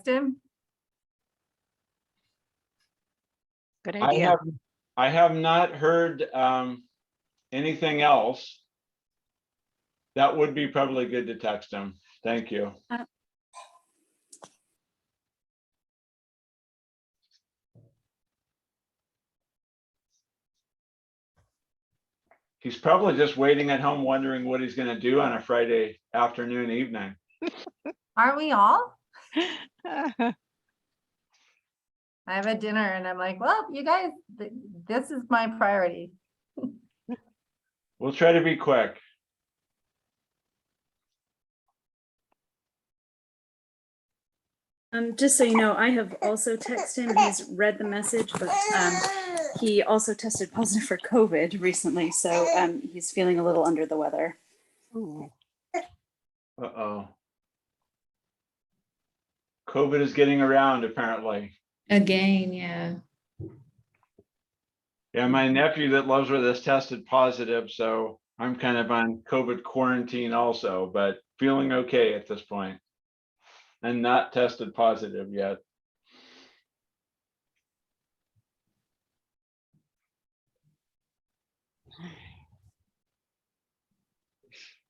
him? Good idea. I have not heard anything else. That would be probably good to text him. Thank you. He's probably just waiting at home wondering what he's going to do on a Friday afternoon, evening. Aren't we all? I have a dinner and I'm like, well, you guys, this is my priority. We'll try to be quick. Just so you know, I have also texted him. He's read the message, but he also tested positive for COVID recently, so he's feeling a little under the weather. Ooh. Uh-oh. COVID is getting around, apparently. Again, yeah. Yeah, my nephew that lives with us tested positive, so I'm kind of on COVID quarantine also, but feeling okay at this point. And not tested positive yet.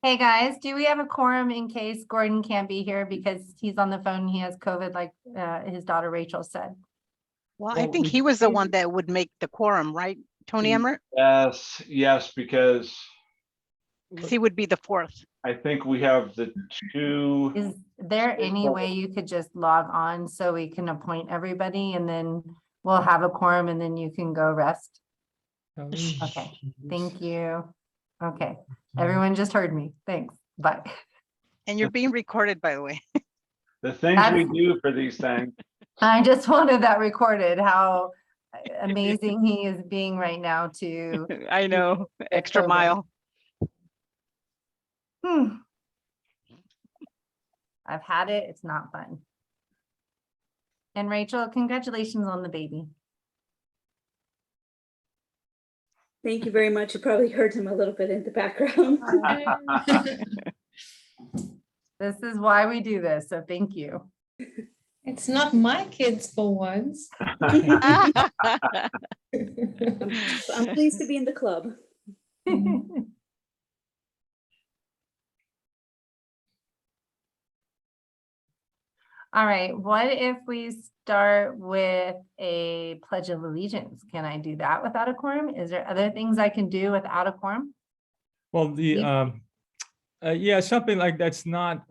Hey guys, do we have a quorum in case Gordon can't be here because he's on the phone? He has COVID, like his daughter Rachel said. Well, I think he was the one that would make the quorum, right, Tony Emmerich? Yes, because Because he would be the fourth. I think we have the two. Is there any way you could just log on so we can appoint everybody and then we'll have a quorum and then you can go rest? Okay, thank you. Okay, everyone just heard me. Thanks. Bye. And you're being recorded, by the way. The things we do for these things. I just wanted that recorded, how amazing he is being right now to. I know, extra mile. I've had it. It's not fun. And Rachel, congratulations on the baby. Thank you very much. You probably heard him a little bit in the background. This is why we do this. So thank you. It's not my kids for once. I'm pleased to be in the club. All right, what if we start with a Pledge of Allegiance? Can I do that without a quorum? Is there other things I can do without a quorum? Well, the yeah, something like that's not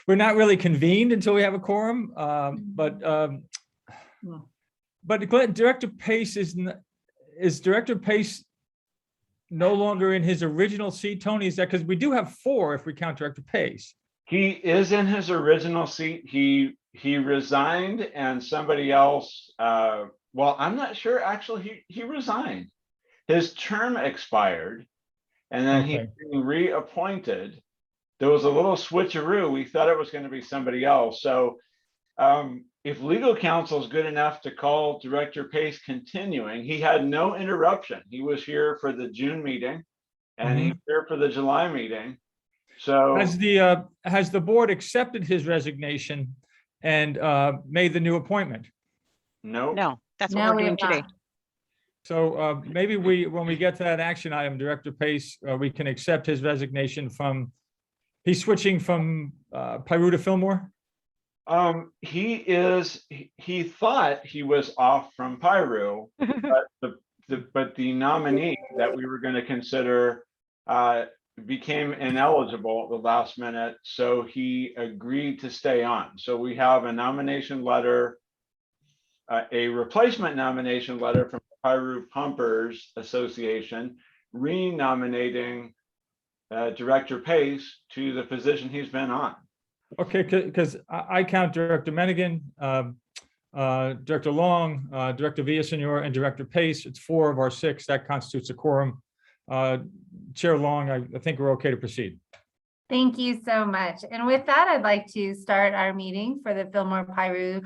we're not really convened until we have a quorum, but Director Pace is Director Pace no longer in his original seat? Tony, is that because we do have 4 if we count Director Pace? He is in his original seat. He resigned and somebody else, well, I'm not sure, actually, he resigned. His term expired and then he's being reappointed. There was a little switcheroo. We thought it was going to be somebody else. So if legal counsel is good enough to call Director Pace continuing, he had no interruption. He was here for the June meeting and he's here for the July meeting. So has the board accepted his resignation and made the new appointment? No. No, that's what we're doing today. So maybe when we get to that action item, Director Pace, we can accept his resignation from, he's switching from Piru to Fillmore? He thought he was off from Piru, but the nominee that we were going to consider became ineligible at the last minute, so he agreed to stay on. So we have a nomination letter, a replacement nomination letter from the Piru Pumpers Association, renominating Director Pace to the position he's been on. Okay, because I count Director Menigan, Director Long, Director Villasenor, and Director Pace. It's 4 of our 6. That constitutes a quorum. Chair Long, I think we're okay to proceed. Thank you so much. And with that, I'd like to start our meeting for the Fillmore Piru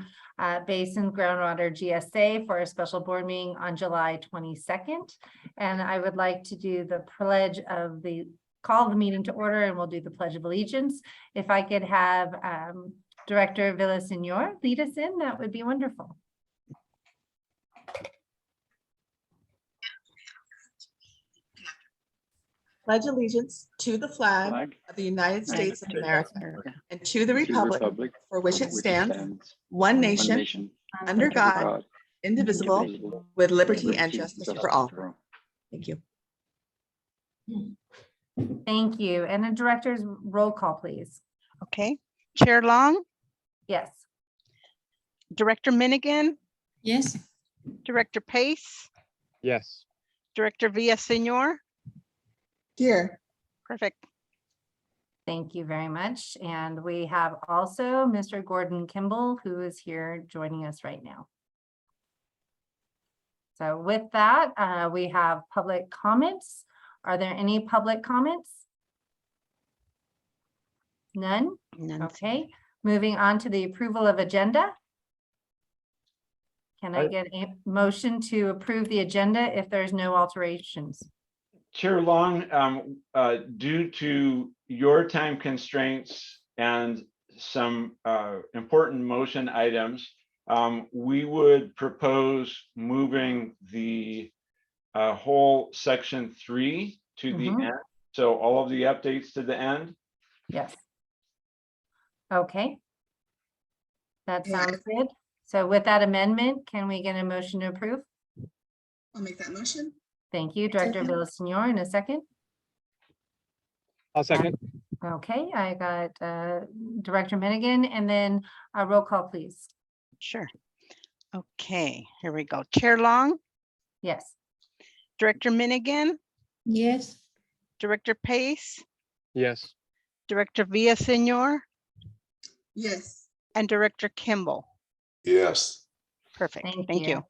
Basin Groundwater GSA for a special board meeting on July 22nd. And I would like to do the Pledge of call the meeting to order and we'll do the Pledge of Allegiance. If I could have Director Villaseñor lead us in, that would be wonderful. Pledge allegiance to the flag of the United States of America and to the republic for which it stands, one nation, under God, indivisible, with liberty and justice for all. Thank you. Thank you. And the director's roll call, please. Okay. Chair Long, Yes. Director Minigan, Yes. Director Pace, Yes. Director Villaseñor. Here. Perfect. Thank you very much. And we have also Mr. Gordon Kimball, who is here joining us right now. So with that, we have public comments. Are there any public comments? None? None. Okay, moving on to the approval of agenda. Can I get a motion to approve the agenda if there's no alterations? Chair Long, due to your time constraints and some important motion items, we would propose moving the whole section 3 to the end. So all of the updates to the end. Yes. Okay. That sounds good. So with that amendment, can we get a motion to approve? I'll make that motion. Thank you, Director Villaseñor, in a second. I'll second. Okay, I got Director Minigan, and then a roll call, please. Sure. Okay, here we go. Chair Long, Yes. Director Minigan, Yes. Director Pace, Yes. Director Villaseñor, Yes. and Director Kimball. Yes. Perfect. Thank you.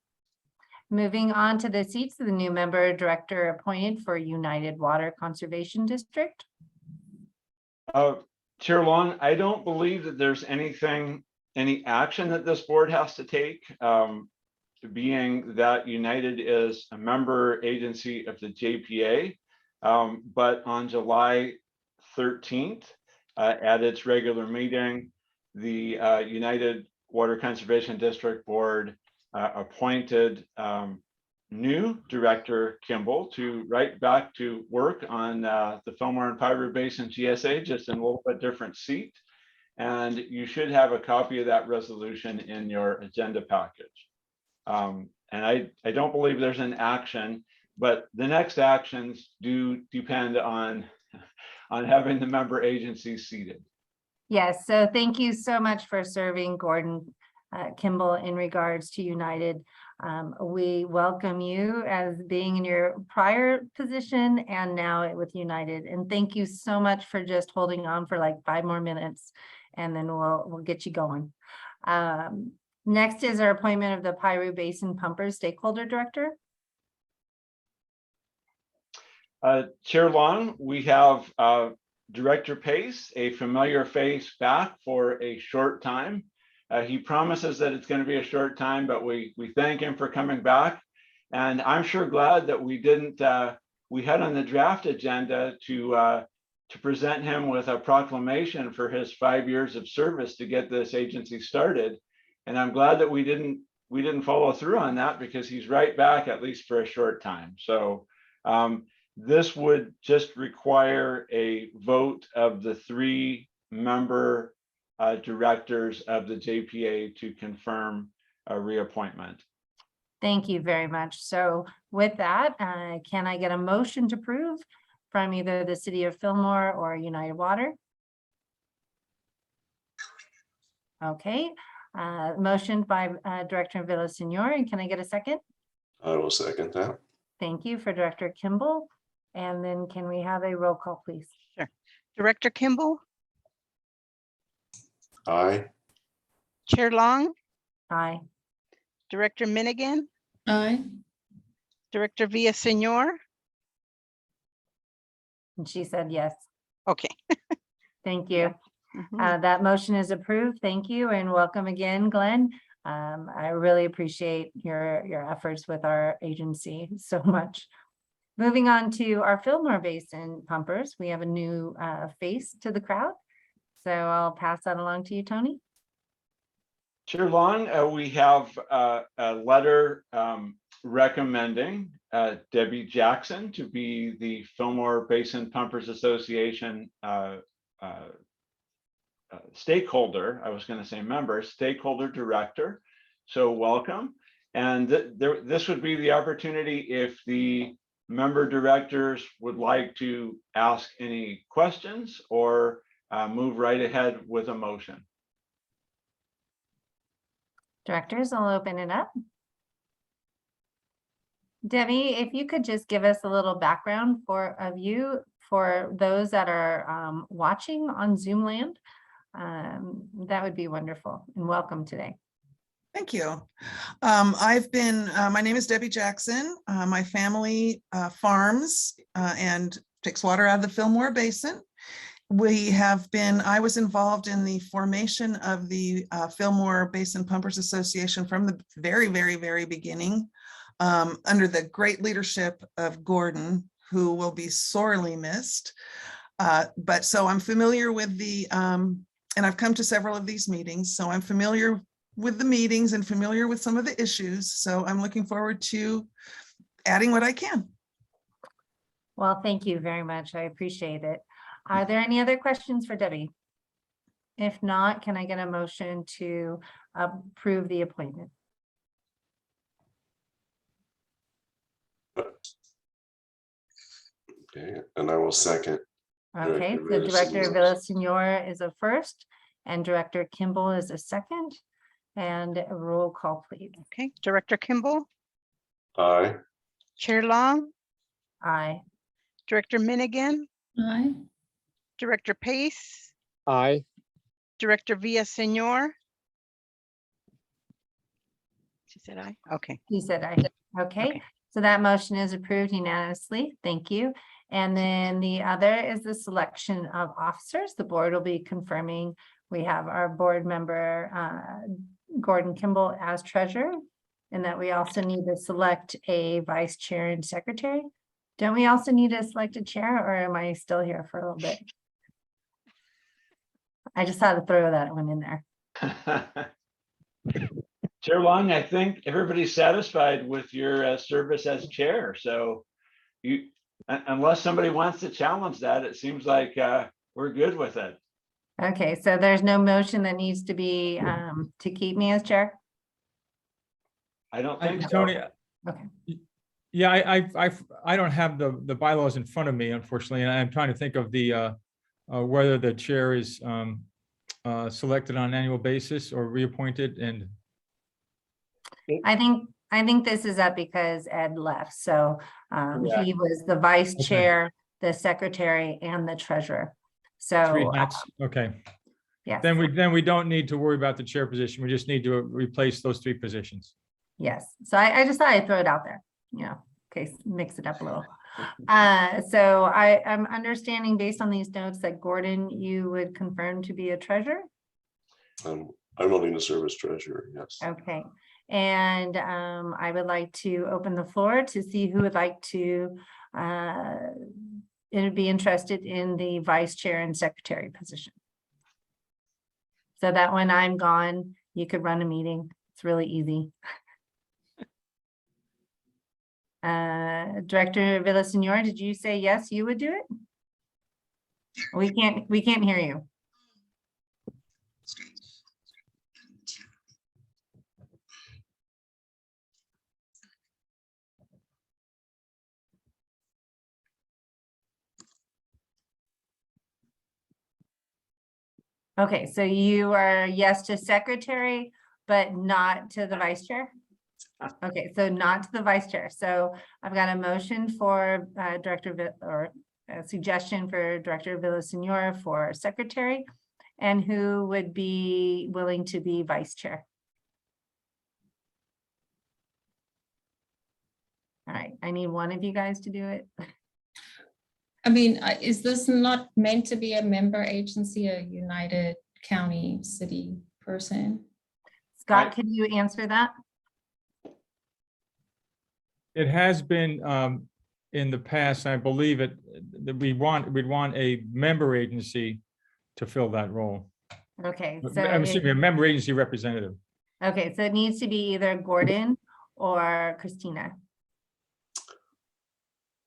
Moving on to the seats of the new member director appointed for United Water Conservation District. Chair Long, I don't believe that there's any action that this board has to take, being that United is a member agency of the JPA. But on July 13th, at its regular meeting, the United Water Conservation District Board appointed new Director Kimball to right back to work on the Fillmore and Piru Basin GSA, just in a little bit different seat. And you should have a copy of that resolution in your agenda package. And I don't believe there's an action, but the next actions do depend on having the member agencies seated. Yes, so thank you so much for serving, Gordon Kimball, in regards to United. We welcome you as being in your prior position and now with United. And thank you so much for just holding on for like 5 more minutes, and then we'll get you going. Next is our appointment of the Piru Basin Pumpers Stakeholder Director. Chair Long, we have Director Pace, a familiar face, back for a short time. He promises that it's going to be a short time, but we thank him for coming back. And I'm sure glad that we didn't, we had on the draft agenda to present him with a proclamation for his 5 years of service to get this agency started. And I'm glad that we didn't follow through on that, because he's right back, at least for a short time. So this would just require a vote of the 3 member directors of the JPA to confirm a reappointment. Thank you very much. So with that, can I get a motion to approve from either the City of Fillmore or United Water? Okay, motioned by Director Villaseñor, and can I get a second? I will second that. Thank you for Director Kimball. And then can we have a roll call, please? Sure. Director Kimball, Aye. Chair Long, Aye. Director Minigan, Aye. Director Villaseñor. And she said yes. Okay. Thank you. Mhm. That motion is approved. Thank you and welcome again, Glenn. I really appreciate your efforts with our agency so much. Moving on to our Fillmore Basin pumpers, we have a new face to the crowd. So I'll pass that along to you, Tony. Chair Long, we have a letter recommending Debbie Jackson to be the Fillmore Basin Pumpers Association stakeholder. I was going to say member, stakeholder director. So welcome. And this would be the opportunity if the member directors would like to ask any questions or move right ahead with a motion. Directors, I'll open it up. Debbie, if you could just give us a little background of you for those that are watching on Zoom land, that would be wonderful, and welcome today. Thank you. My name is Debbie Jackson. My family farms and takes water out of the Fillmore Basin. I was involved in the formation of the Fillmore Basin Pumpers Association from the very, very, very beginning, under the great leadership of Gordon, who will be sorely missed. But so I'm familiar with and I've come to several of these meetings, so I'm familiar with the meetings and familiar with some of the issues. So I'm looking forward to adding what I can. Well, thank you very much. I appreciate it. Are there any other questions for Debbie? If not, can I get a motion to approve the appointment? Okay, and I will second. Okay, Director so Director Villasenor. Villasenor is a first and Director Kimball is a second. And a roll call, please. Okay, Director Kimball, Aye. Chair Long, Aye. Director Minigan, Aye. Director Pace, Aye. Director Villasenor. She said aye. Okay. You said aye. Okay, so that motion is approved unanimously. Thank you. And then the other is the selection of officers. The board will be confirming. We have our board member, Gordon Kimball as treasurer, and that we also need to select a vice chair and secretary. Don't we also need to select a chair, or am I still here for a little bit? I just had to throw that one in there. Chair Long, I think everybody's satisfied with your service as chair. So unless somebody wants to challenge that, it seems like we're good with it. Okay, so there's no motion that needs to be to keep me as chair? I don't think so. Tony, Okay. yeah, I don't have the bylaws in front of me, unfortunately, and I'm trying to think of the whether the chair is selected on an annual basis or reappointed. And I think this is up because Ed left, so Correct. he was the vice Okay. chair, the secretary, and the treasurer. three So hats. Okay, yes, then we don't need to worry about the chair position. We just need to replace those three positions. yes. So I just thought I'd throw it out there, you know, in case mix it up a little. So I'm understanding based on these notes that Gordon, you would confirm to be a treasurer? I'm willing to serve as treasurer, yes. Okay, and I would like to open the floor to see who would like to be interested in the vice chair and secretary position. So that when I'm gone, you could run a meeting. It's really easy. Director Villasenor, did you say yes, you would do it? We can't hear you. Okay, so you are yes to secretary, but not to the vice chair? Okay, so not to the vice chair. So I've got a motion for or a suggestion for Director Villasenor for secretary, and who would be willing to be vice chair? All right, I need one of you guys to do it. I mean, is this not meant to be a member agency, a United County City person? Scott, can you answer that? It has been in the past, and I believe that we'd want a member agency to fill that role. Okay, I'm so, assuming a member agency representative. okay, so it needs to be either Gordon or Christina.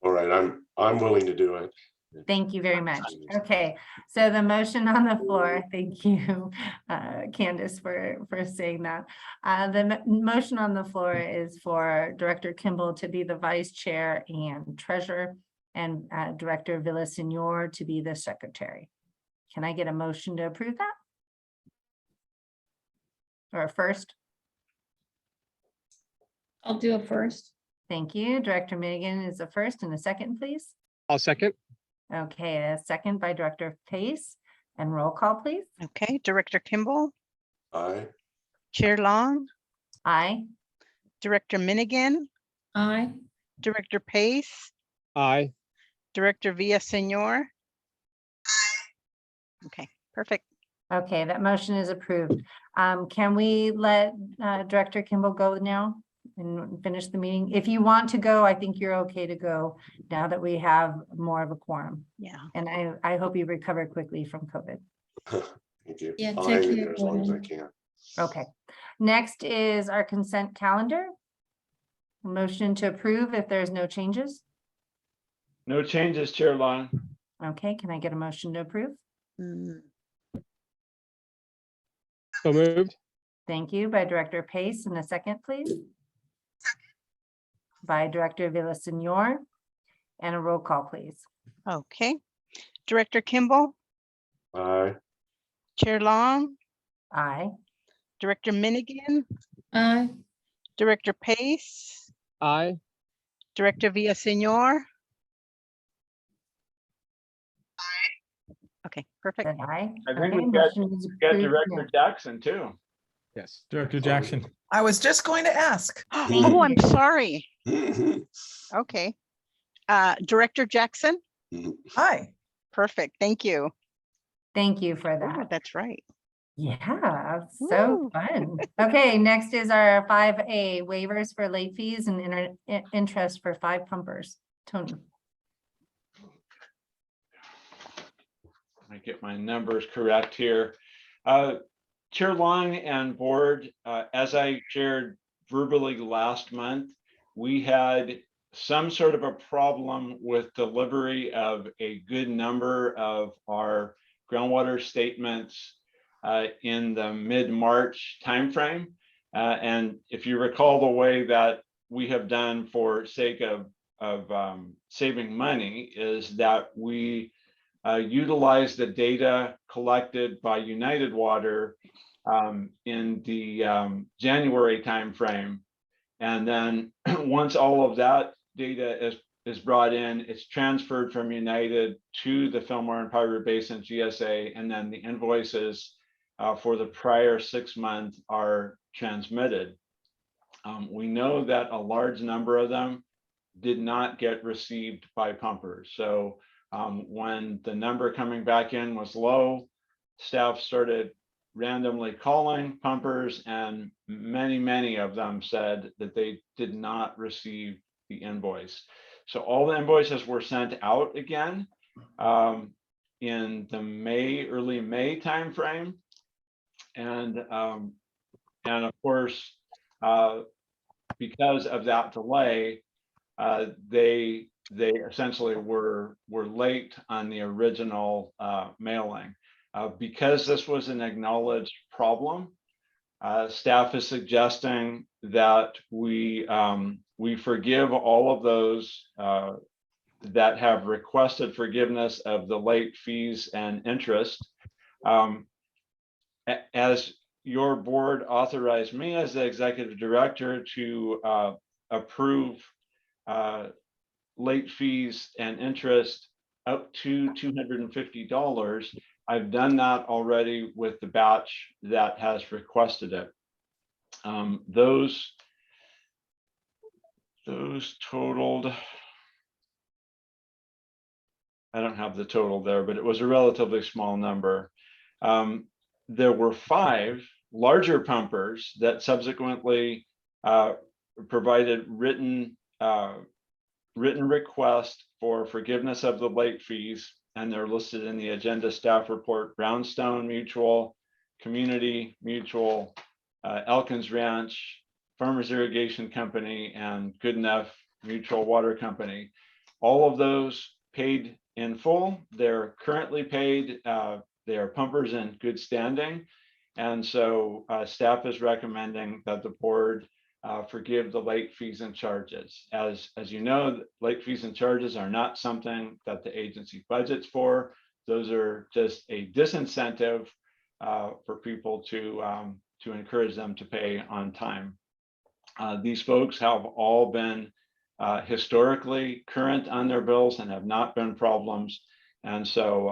All right, I'm willing to do it. Thank you very much. Okay, so the motion on the floor, thank you, Candace, for saying that. The motion on the floor is for Director Kimball to be the vice chair and treasurer, and Director Villasenor to be the secretary. Can I get a motion to approve that? Or a first? I'll do it first. Thank you. Director Milligan is a first, and a second, please. I'll second. Okay, a second by Director Pace, and roll call, please. Okay, Director Kimball, Aye. Chair Long, Aye. Director Minigan, Aye. Director Pace, Aye. Director Villasenor. Okay, perfect. Okay, that motion is approved. Can we let Director Kimball go now and finish the meeting? If you want to go, I think you're okay to go now that we have more of a quorum. Yeah. And I hope you recover quickly from COVID. Thank you. Yeah, I'll take hang in care, there as long as I Gordon. can. Okay, next is our consent calendar. Motion to approve if there's no changes. No changes, Chair Long. Okay, can I get a motion to approve? Mm, So moved. Thank you by Director Pace, and a second, please. By Director Villasenor, and a roll call, please. Okay, Director Kimball, Aye. Chair Long, Aye. Director Minigan, Aye. Director Pace, Aye. Director Villasenor. Okay, perfect. Said aye. I think Okay, we've got motion is Got approved Director now. Jackson too. Yes. Director Jackson. I was just going to ask. Oh, I'm you. sorry. Okay. Director Jackson, Hi. perfect. Thank you. Thank you for Oh, that. that's right. Yeah, so Woo. fun. Okay, next is our 5A waivers for late fees and interest for 5 pumpers. Tony. I get my numbers correct here. Chair Long and board, as I shared verbally last month, we had some sort of a problem with delivery of a good number of our groundwater statements in the mid-March timeframe. And if you recall, the way that we have done for sake of saving money is that we utilize the data collected by United Water in the January timeframe. And then once all of that data is brought in, it's transferred from United to the Fillmore and Powder River Basin GSA, and then the invoices for the prior 6 months are transmitted. We know that a large number of them did not get received by pumpers. So when the number coming back in was low, staff started randomly calling pumpers, and many of them said that they did not receive the invoice. So all the invoices were sent out again in the early May timeframe. And of course, because of that delay, they essentially were late on the original mailing. Because this was an acknowledged problem, staff is suggesting that we forgive all of those that have requested forgiveness of the late fees and interest. As your board authorized me as the executive director to approve late fees and interest up to $250. I've done that already with the batch that has requested it. Those totaled, I don't have the total there, but it was a relatively small number. There were 5 larger pumpers that subsequently provided written written request for forgiveness of the late fees, and they're listed in the agenda staff report: Brownstone Mutual, Community Mutual, Elkins Ranch, Farmers Irrigation Company, and Goodenough Mutual Water Company. All of those paid in full. They're currently paid. They are pumpers in good standing. And so staff is recommending that the board forgive the late fees and charges. As you know, late fees and charges are not something that the agency budgets for. Those are just a disincentive for people to encourage them to pay on time. These folks have all been historically current on their bills and have not been problems. And so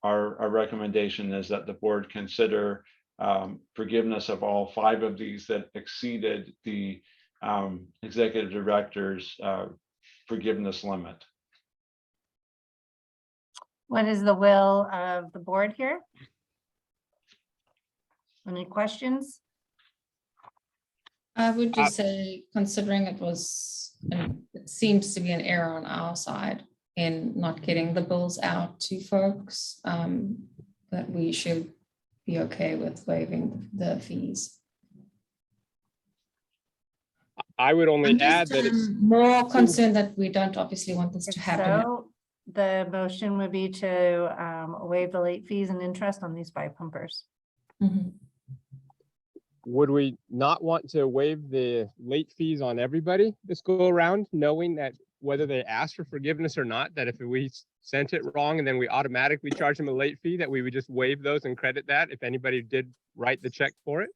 our recommendation is that the board consider forgiveness of all 5 of these that exceeded the executive director's forgiveness limit. What is the will of the board here? Any questions? I would just say, considering it seems to be an error on our side in not getting the bills out to folks, that we should be okay with waiving the fees. I would only I'm add just that it's more concerned that we don't obviously want this to happen. So the motion would be to waive the late fees and interest on these 5 pumpers. Mhm. would we not want to waive the late fees on everybody this go around, knowing that whether they ask for forgiveness or not, that if we sent it wrong and then we automatically charge them a late fee, that we would just waive those and credit that if anybody did write the check for it?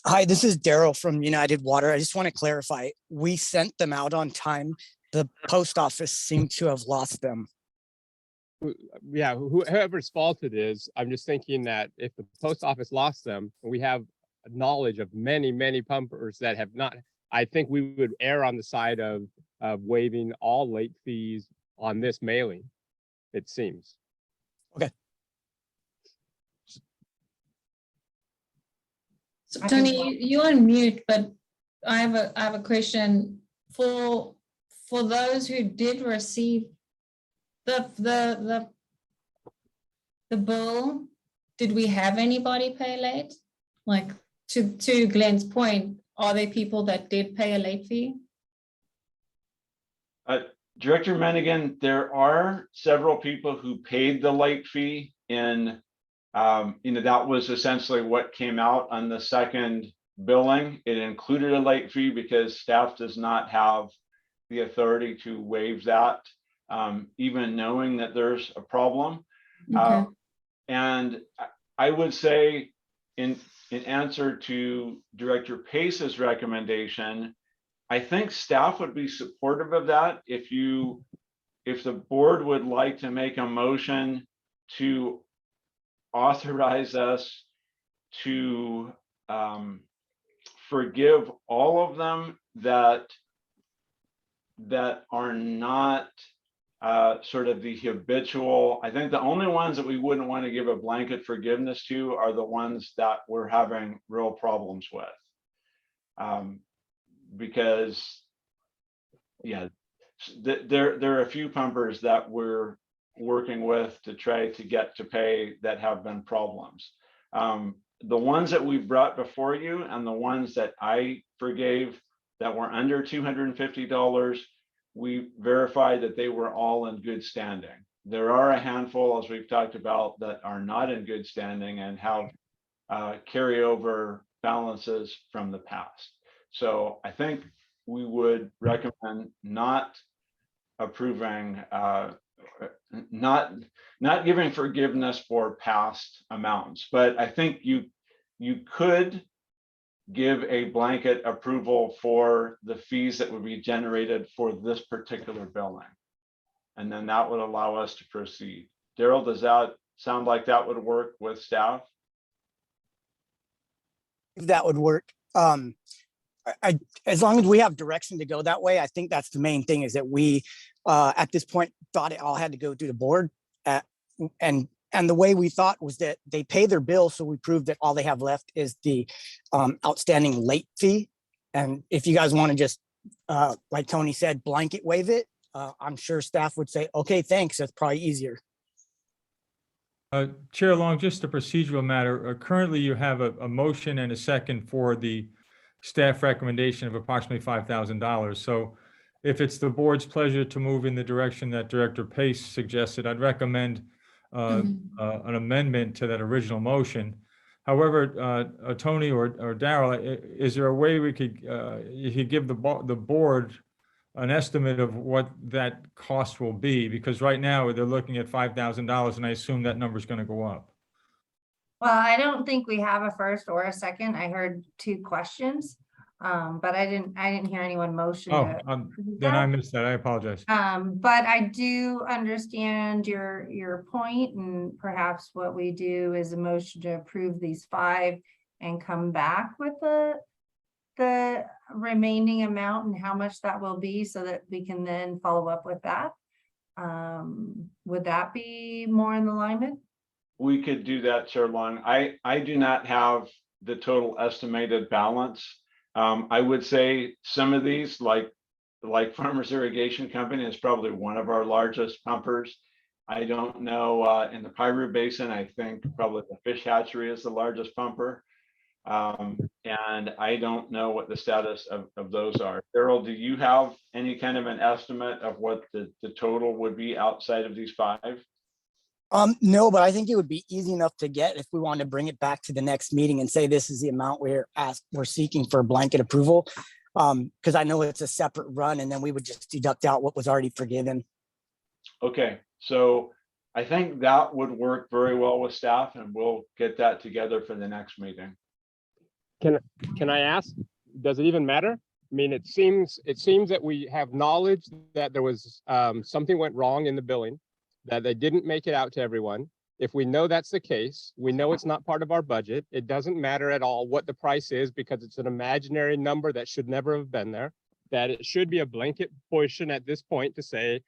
Hi, this is Daryl from United Water. I just want to clarify, we sent them out on time. The post office seemed to have lost them. Yeah, whoever's fault it is, I'm just thinking that if the post office lost them, we have knowledge of many, many pumpers that have not, I think we would err on the side of waiving all late fees on this mailing, it seems. Okay. So Tony, you're on mute, but I have a question for those who did receive the bill. Did we have anybody pay late? Like to Glenn's point, are there people that did pay a late fee? Director Menigan, there are several people who paid the late fee in, that was essentially what came out on the second billing. It included a late fee because staff does not have the authority to waive that, even knowing that there's a problem. Okay. And I would say in answer to Director Pace's recommendation, I think staff would be supportive of that. If the board would like to make a motion to authorize us to forgive all of them that are not sort of the habitual. I think the only ones that we wouldn't want to give a blanket forgiveness to are the ones that we're having real problems with. Because yeah, there are a few pumpers that we're working with to try to get to pay that have been problems. The ones that we brought before you and the ones that I forgave that were under $250, we verified that they were all in good standing. There are a handful, as we've talked about, that are not in good standing and have carryover balances from the past. So I think we would recommend not approving, not giving forgiveness for past amounts, but I think you could give a blanket approval for the fees that would be generated for this particular billing. And then that would allow us to proceed. Daryl, does that sound like that would work with staff? That would work. As long as we have direction to go that way, I think that's the main thing, is that we, at this point, thought it all had to go through the board. And the way we thought was that they pay their bill, so we proved that all they have left is the outstanding late fee. And if you guys want to just like Tony said, blanket waive it, I'm sure staff would say, okay, thanks. That's probably easier. Chair Long, just a procedural matter. Currently, you have a motion and a second for the staff recommendation of approximately $5,000. So if it's the board's pleasure to move in the direction that Director Pace suggested, I'd recommend an amendment to that original motion. However, Tony or Daryl, is there a way we could, you could give the board an estimate of what that cost will be? Because right now they're looking at $5,000 and I assume that number is going to go up. Well, I don't think we have a first or a second. I heard two questions, but I didn't hear anyone motion. Oh, to then I that. missed that. I apologize. But I do understand your point, and perhaps what we do is a motion to approve these 5 and come back with the remaining amount and how much that will be so that we can then follow up with that. Would that be more in alignment? We could do that, Chair Long. I do not have the total estimated balance. I would say some of these, like Farmers Irrigation Company, is probably one of our largest pumpers. I don't know, in the Piru Basin, I think probably the Fish Hatchery is the largest pumper. And I don't know what the status of those are. Daryl, do you have any kind of an estimate of what the total would be outside of these 5? No, but I think it would be easy enough to get if we wanted to bring it back to the next meeting and say this is the amount we're seeking for blanket approval. Because I know it's a separate run, and then we would just deduct out what was already forgiven. Okay, so I think that would work very well with staff, and we'll get that together for the next meeting. Can I ask, does it even matter? I mean, it seems that we have knowledge that there was something went wrong in the billing, that they didn't make it out to everyone. If we know that's the case, we know it's not part of our budget. It doesn't matter at all what the price is because it's an imaginary number that should never have been there, that it should be a blanket portion at this point to say,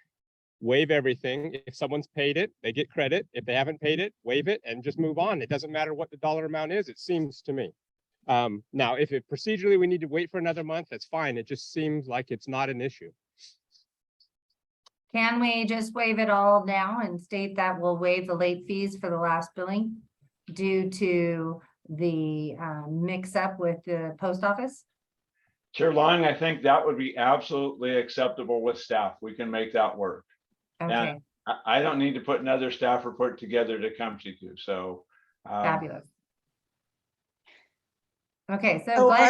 waive everything. If someone's paid it, they get credit. If they haven't paid it, waive it and just move on. It doesn't matter what the dollar amount is, it seems to me. Now, if it procedurally we need to wait for another month, that's fine. It just seems like it's not an issue. Can we just waive it all now and state that we'll waive the late fees for the last billing due to the mix up with the post office? Chair Long, I think that would be absolutely acceptable with staff. We can make that work. Okay, And I don't need to put another staff report together to come to you. So fabulous. Okay, so So Glenn,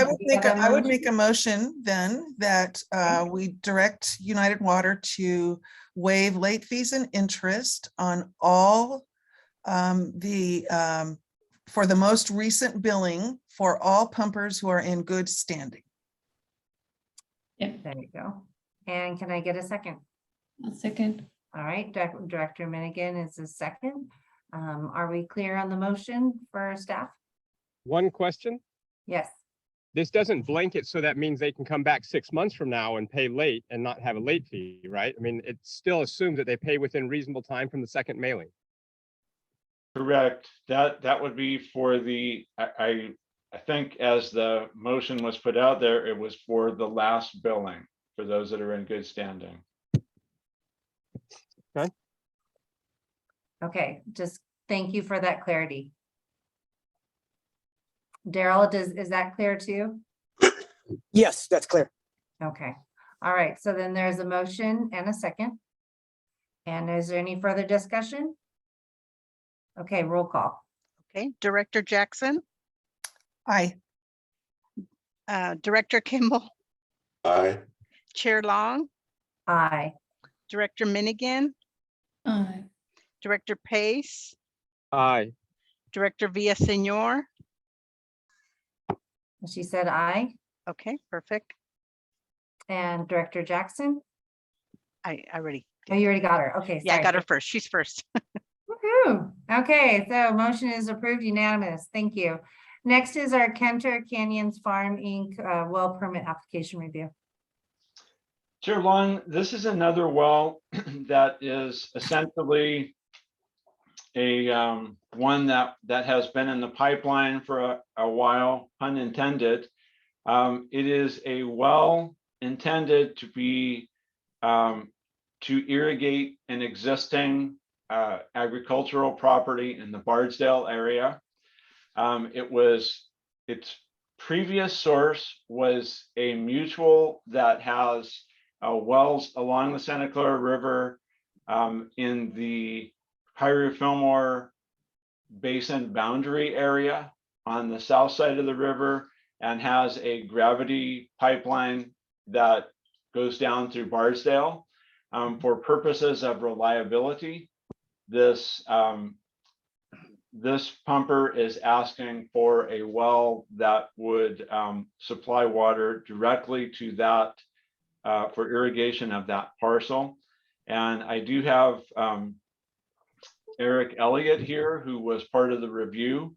I would make a motion then that we direct United Water to waive late fees and interest on all for the most recent billing for all pumpers who are in good standing. there you go. And can I get a second? A second. All right, Director Minigan is a second. Are we clear on the motion for staff? One question. Yes. This doesn't blanket, so that means they can come back 6 months from now and pay late and not have a late fee, right? I mean, it still assumes that they pay within reasonable time from the second mailing. correct. That would be for the, I think as the motion was put out there, it was for the last billing for those that are in good standing. Okay, just thank you for that clarity. Daryl, is that clear too? Yes, that's clear. Okay, all right, so then there's a motion and a second. And is there any further discussion? Okay, roll call. Okay, Director Jackson, Aye. Director Kimball, Aye. Chair Long, Aye. Director Minigan, Aye. Director Pace, Aye. Director Villaseñor. She said aye. Okay, perfect. And Director Jackson? I already, Oh, you already got her. Okay. yeah, I sorry. got her first. She's first. Woohoo. Okay, so motion is approved unanimous. Thank you. Next is our Kenter Canyons Farm Inc. Well permit application review. Chair Long, this is another well that is essentially a one that has been in the pipeline for a while, pun intended. It is a well intended to be to irrigate an existing agricultural property in the Bardesdale area. Its previous source was a mutual that has wells along the Santa Clara River in the Piru-Fillmore Basin boundary area on the south side of the river, and has a gravity pipeline that goes down through Bardesdale. For purposes of reliability, this pumper is asking for a well that would supply water directly to that for irrigation of that parcel. And I do have Eric Elliott here, who was part of the review.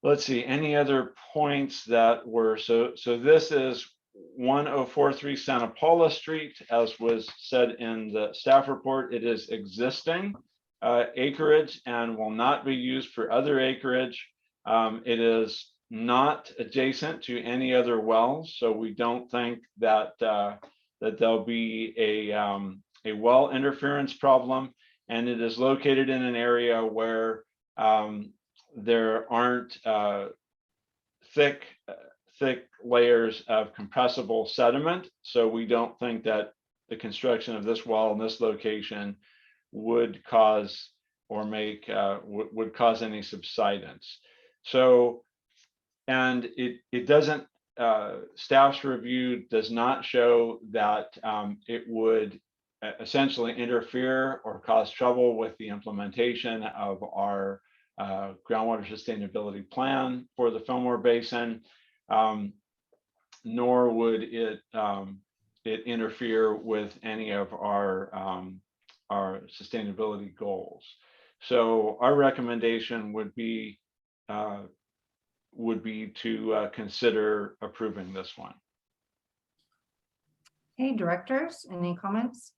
Let's see, any other points that were, so this is 1043 Santa Paula Street, as was said in the staff report. It is existing acreage and will not be used for other acreage. It is not adjacent to any other wells, so we don't think that that there'll be a well interference problem. And it is located in an area where there aren't thick layers of compressible sediment. So we don't think that the construction of this well in this location would cause or make would cause any subsidence. So, and it doesn't, staff's review does not show that it would essentially interfere or cause trouble with the implementation of our groundwater sustainability plan for the Fillmore Basin, nor would it interfere with any of our sustainability goals. So our recommendation would be to consider approving this one. Hey, directors, any comments?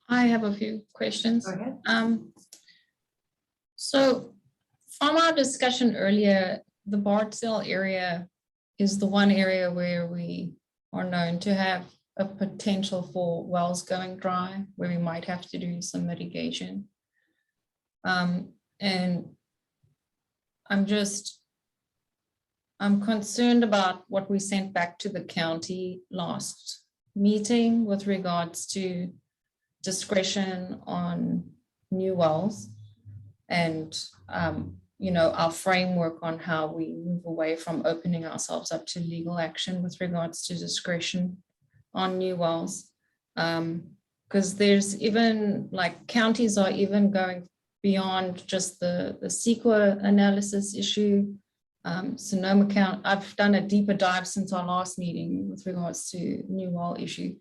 I have a few questions. Go ahead. So from our discussion earlier, the Bardesdale area is the one area where we are known to have a potential for wells going dry, where we might have to do some mitigation. And I'm concerned about what we sent back to the county last meeting with regards to discretion on new wells and our framework on how we move away from opening ourselves up to legal action with regards to discretion on new wells. Because there's even like counties are even going beyond just the CEQA analysis issue. Sonoma County, I've done a deeper dive since our last meeting with regards to new well issue.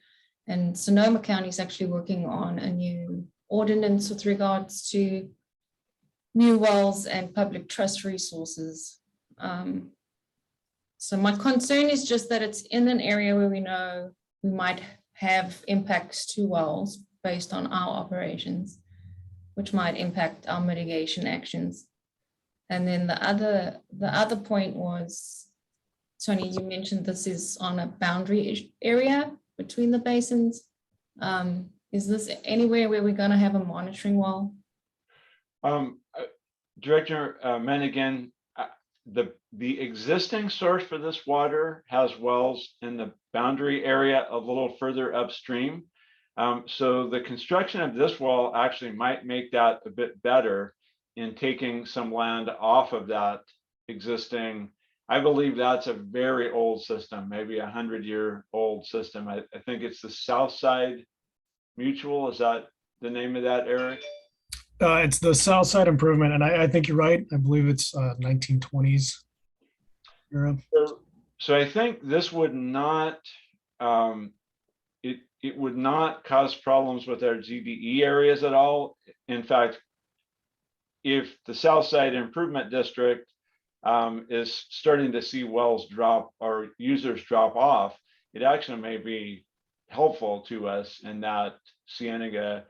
And Sonoma County is actually working on a new ordinance with regards to new wells and public trust resources. So my concern is just that it's in an area where we know we might have impacts to wells based on our operations, which might impact our mitigation actions. And then the other point was, Tony, you mentioned this is on a boundary area between the basins. Is this anywhere where we're going to have a monitoring well? Director Menigan, the existing source for this water has wells in the boundary area a little further upstream. So the construction of this well actually might make that a bit better in taking some land off of that existing. I believe that's a very old system, maybe 100-year-old system. I think it's the Southside Mutual. Is that the name of that, Eric? It's the South Side Improvement, and I think you're right. I believe it's 1920s era. So I think this would not it would not cause problems with our GDE areas at all. In fact, if the South Side Improvement District is starting to see wells drop or users drop off, it actually may be helpful to us in that Cienega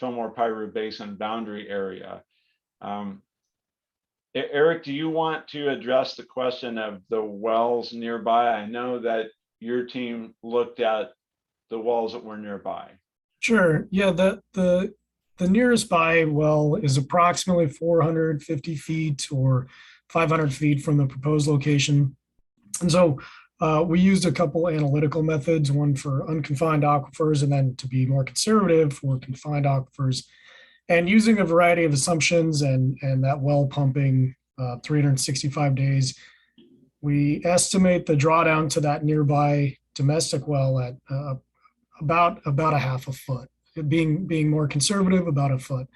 Fillmore Piru Basin boundary area. Eric, do you want to address the question of the wells nearby? I know that your team looked at the wells that were nearby. Sure. Yeah, the nearest by well is approximately 450 feet or 500 feet from the proposed location. And so we used a couple analytical methods, one for unconfined aquifers and then, to be more conservative, for confined aquifers. And using a variety of assumptions and that well pumping 365 days, we estimate the drawdown to that nearby domestic well at about a half a foot. Being more conservative, about a foot.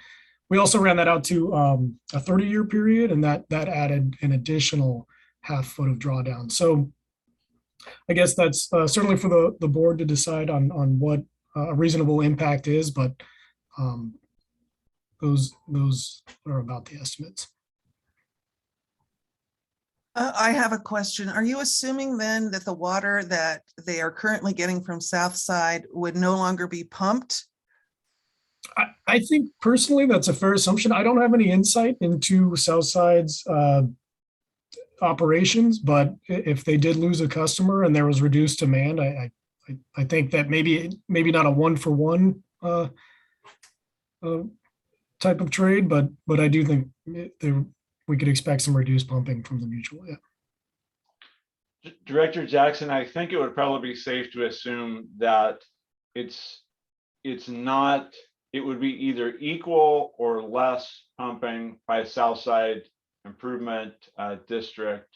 We also ran that out to a 30-year period, and that added an additional half foot of drawdown. So I guess that's certainly for the board to decide on what a reasonable impact is, but those are about the estimates. I have a question. Are you assuming then that the water that they are currently getting from Southside would no longer be pumped? I think personally that's a fair assumption. I don't have any insight into Southside's operations, but if they did lose a customer and there was reduced demand, I think that maybe not a 1-for-1 type of trade, but I do think we could expect some reduced pumping from the mutual. Yeah. Director Jackson, I think it would probably be safe to assume that it's not. It would be either equal or less pumping by Southside Improvement District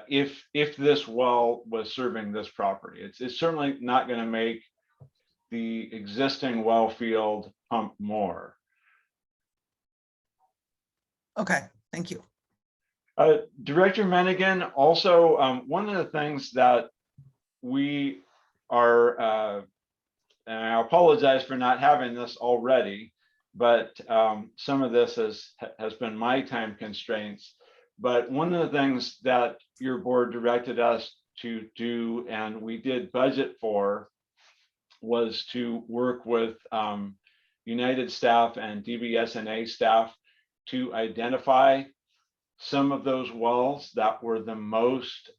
if this well was serving this property. It's certainly not going to make the existing well field pump more. Okay, thank you. Director Menigan, also one of the things that we are, and I apologize for not having this already, but some of this has been my time constraints. But one of the things that your board directed us to do, and we did budget for, was to work with United staff and DBSNA staff to identify some of those wells that were the most,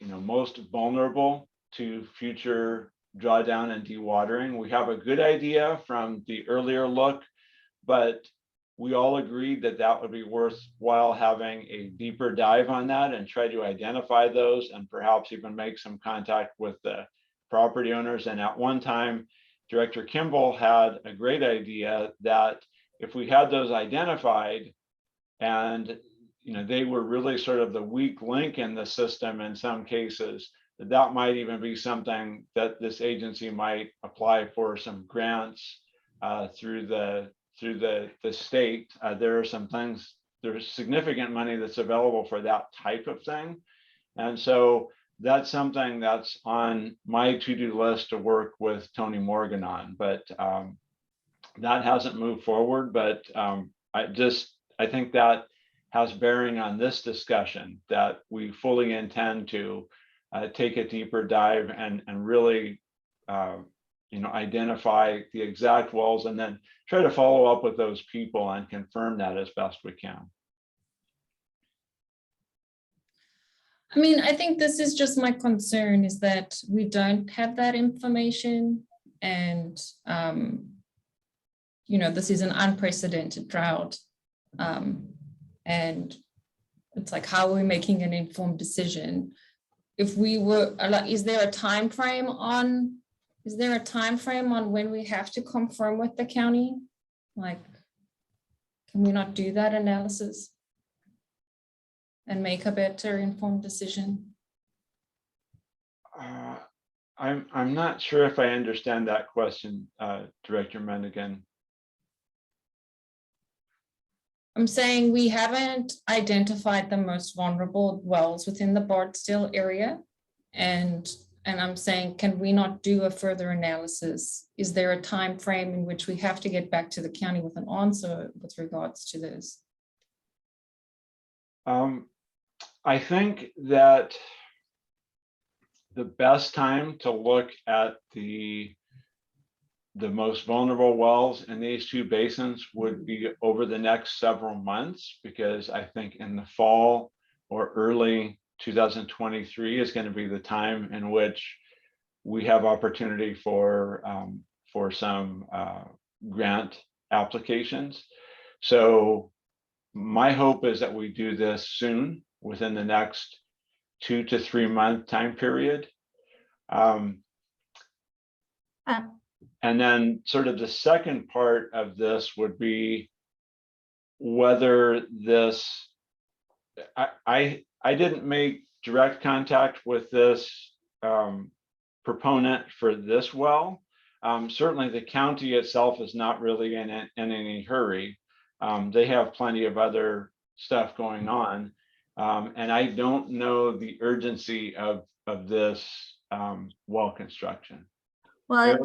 most vulnerable to future drawdown and dewatering. We have a good idea from the earlier look, but we all agreed that that would be worthwhile having a deeper dive on that and try to identify those and perhaps even make some contact with the property owners. And at one time, Director Kimball had a great idea that if we had those identified and they were really sort of the weak link in the system in some cases, that might even be something that this agency might apply for some grants through the state. There are some things, there's significant money that's available for that type of thing. And so that's something that's on my to-do list to work with Tony Morgan on, but that hasn't moved forward. But I think that has bearing on this discussion, that we fully intend to take a deeper dive and really identify the exact wells and then try to follow up with those people and confirm that as best we can. I mean, I think this is just my concern, is that we don't have that information, and this is an unprecedented drought, and it's like, how are we making an informed decision? If we were, is there a time frame on when we have to confirm with the county? Like, can we not do that analysis and make a better informed decision? I'm not sure if I understand that question, Director Menigan. I'm saying we haven't identified the most vulnerable wells within the Bardsdale area. And I'm saying, can we not do a further analysis? Is there a time frame in which we have to get back to the county with an answer with regards to this? I think that the best time to look at the the most vulnerable wells in these two basins would be over the next several months, because I think in the fall or early 2023 is going to be the time in which we have opportunity for some grant applications. So my hope is that we do this soon, within the next 2 to 3 month time period. And then sort of the second part of this would be whether this, I didn't make direct contact with this proponent for this well. Certainly the county itself is not really in any hurry. They have plenty of other stuff going on. And I don't know the urgency of this well construction. Well,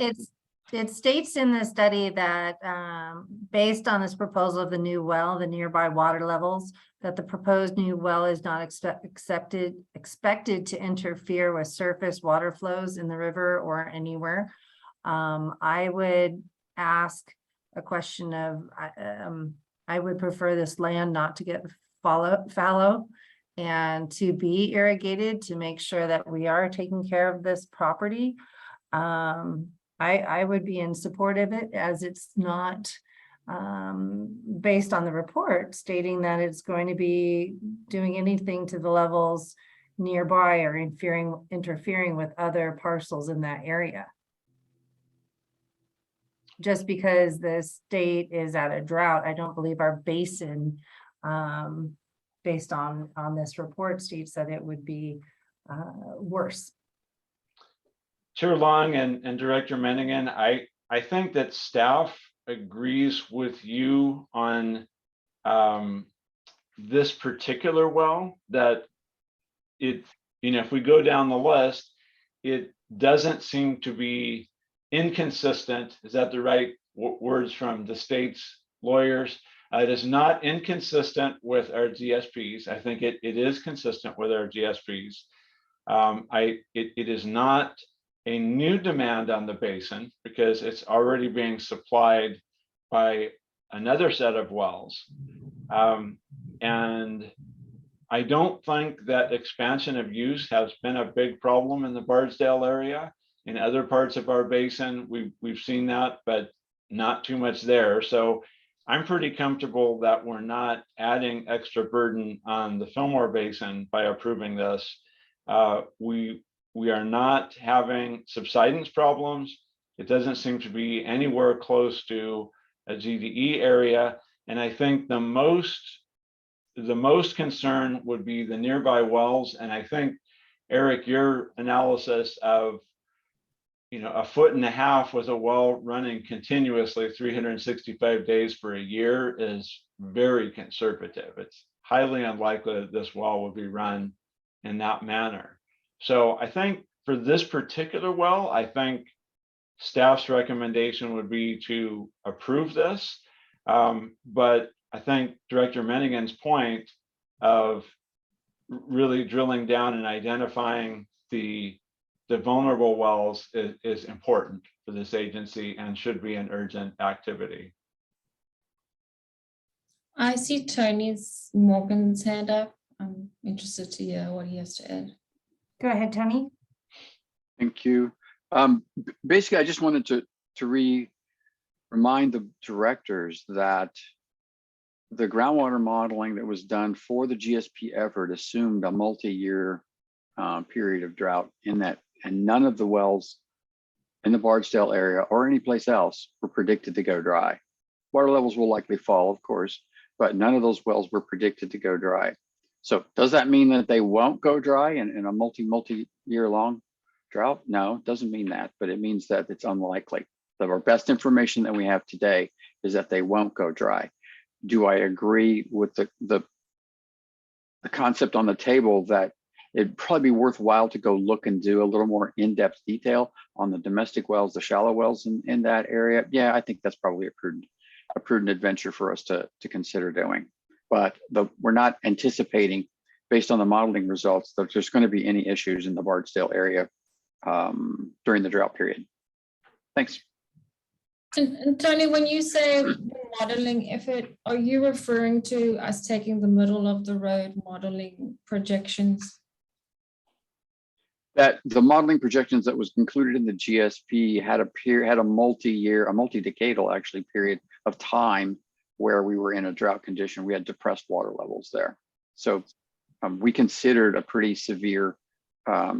it states in the study that based on this proposal of the new well, the nearby water levels, that the proposed new well is not expected to interfere with surface water flows in the river or anywhere. I would ask a question of, I would prefer this land not to get fallow and to be irrigated, to make sure that we are taking care of this property. I would be in support of it, as it's not based on the report stating that it's going to be doing anything to the levels nearby or interfering with other parcels in that area. Just because the state is at a drought, I don't believe our basin, based on this report, states that it would be worse. Chair Long and Director Menningen, I think that staff agrees with you on this particular well, that it, if we go down the list, it doesn't seem to be inconsistent. Is that the right words from the state's lawyers? It is not inconsistent with our GSPs. I think it is consistent with our GSPs. It is not a new demand on the basin, because it's already being supplied by another set of wells. And I don't think that expansion of use has been a big problem in the Bardesdale area. In other parts of our basin, we've seen that, but not too much there. So I'm pretty comfortable that we're not adding extra burden on the Fillmore Basin by approving this. We are not having subsidence problems. It doesn't seem to be anywhere close to a GDE area. And I think the most concern would be the nearby wells. And I think, Eric, your analysis of, 1.5 feet with a well running continuously 365 days for a year is very conservative. It's highly unlikely that this well will be run in that manner. So I think for this particular well, I think staff's recommendation would be to approve this. But I think Director Menningen's point of really drilling down and identifying the vulnerable wells is important for this agency and should be an urgent activity. I see Tony's Morgan's hand up. I'm interested to hear what he has to add. Go ahead, Tony. Thank you. Basically, I just wanted to remind the directors that the groundwater modeling that was done for the GSP effort assumed a multi-year period of drought in that, and none of the wells in the Bardesdale area or any place else were predicted to go dry. Water levels will likely fall, of course, but none of those wells were predicted to go dry. So does that mean that they won't go dry in a multi-year long drought? No, it doesn't mean that, but it means that it's unlikely. Our best information that we have today is that they won't go dry. Do I agree with the concept on the table that it'd probably be worthwhile to go look and do a little more in-depth detail on the domestic wells, the shallow wells in that area? Yeah, I think that's probably a prudent adventure for us to consider doing. But we're not anticipating, based on the modeling results, that there's going to be any issues in the Bardesdale area during the drought period. Thanks. And Tony, when you say modeling effort, are you referring to us taking the middle of the road modeling projections? That the modeling projections that was included in the GSP had a multi-year, a multi-decadal actually period of time where we were in a drought condition. We had depressed water levels there. So we considered a pretty severe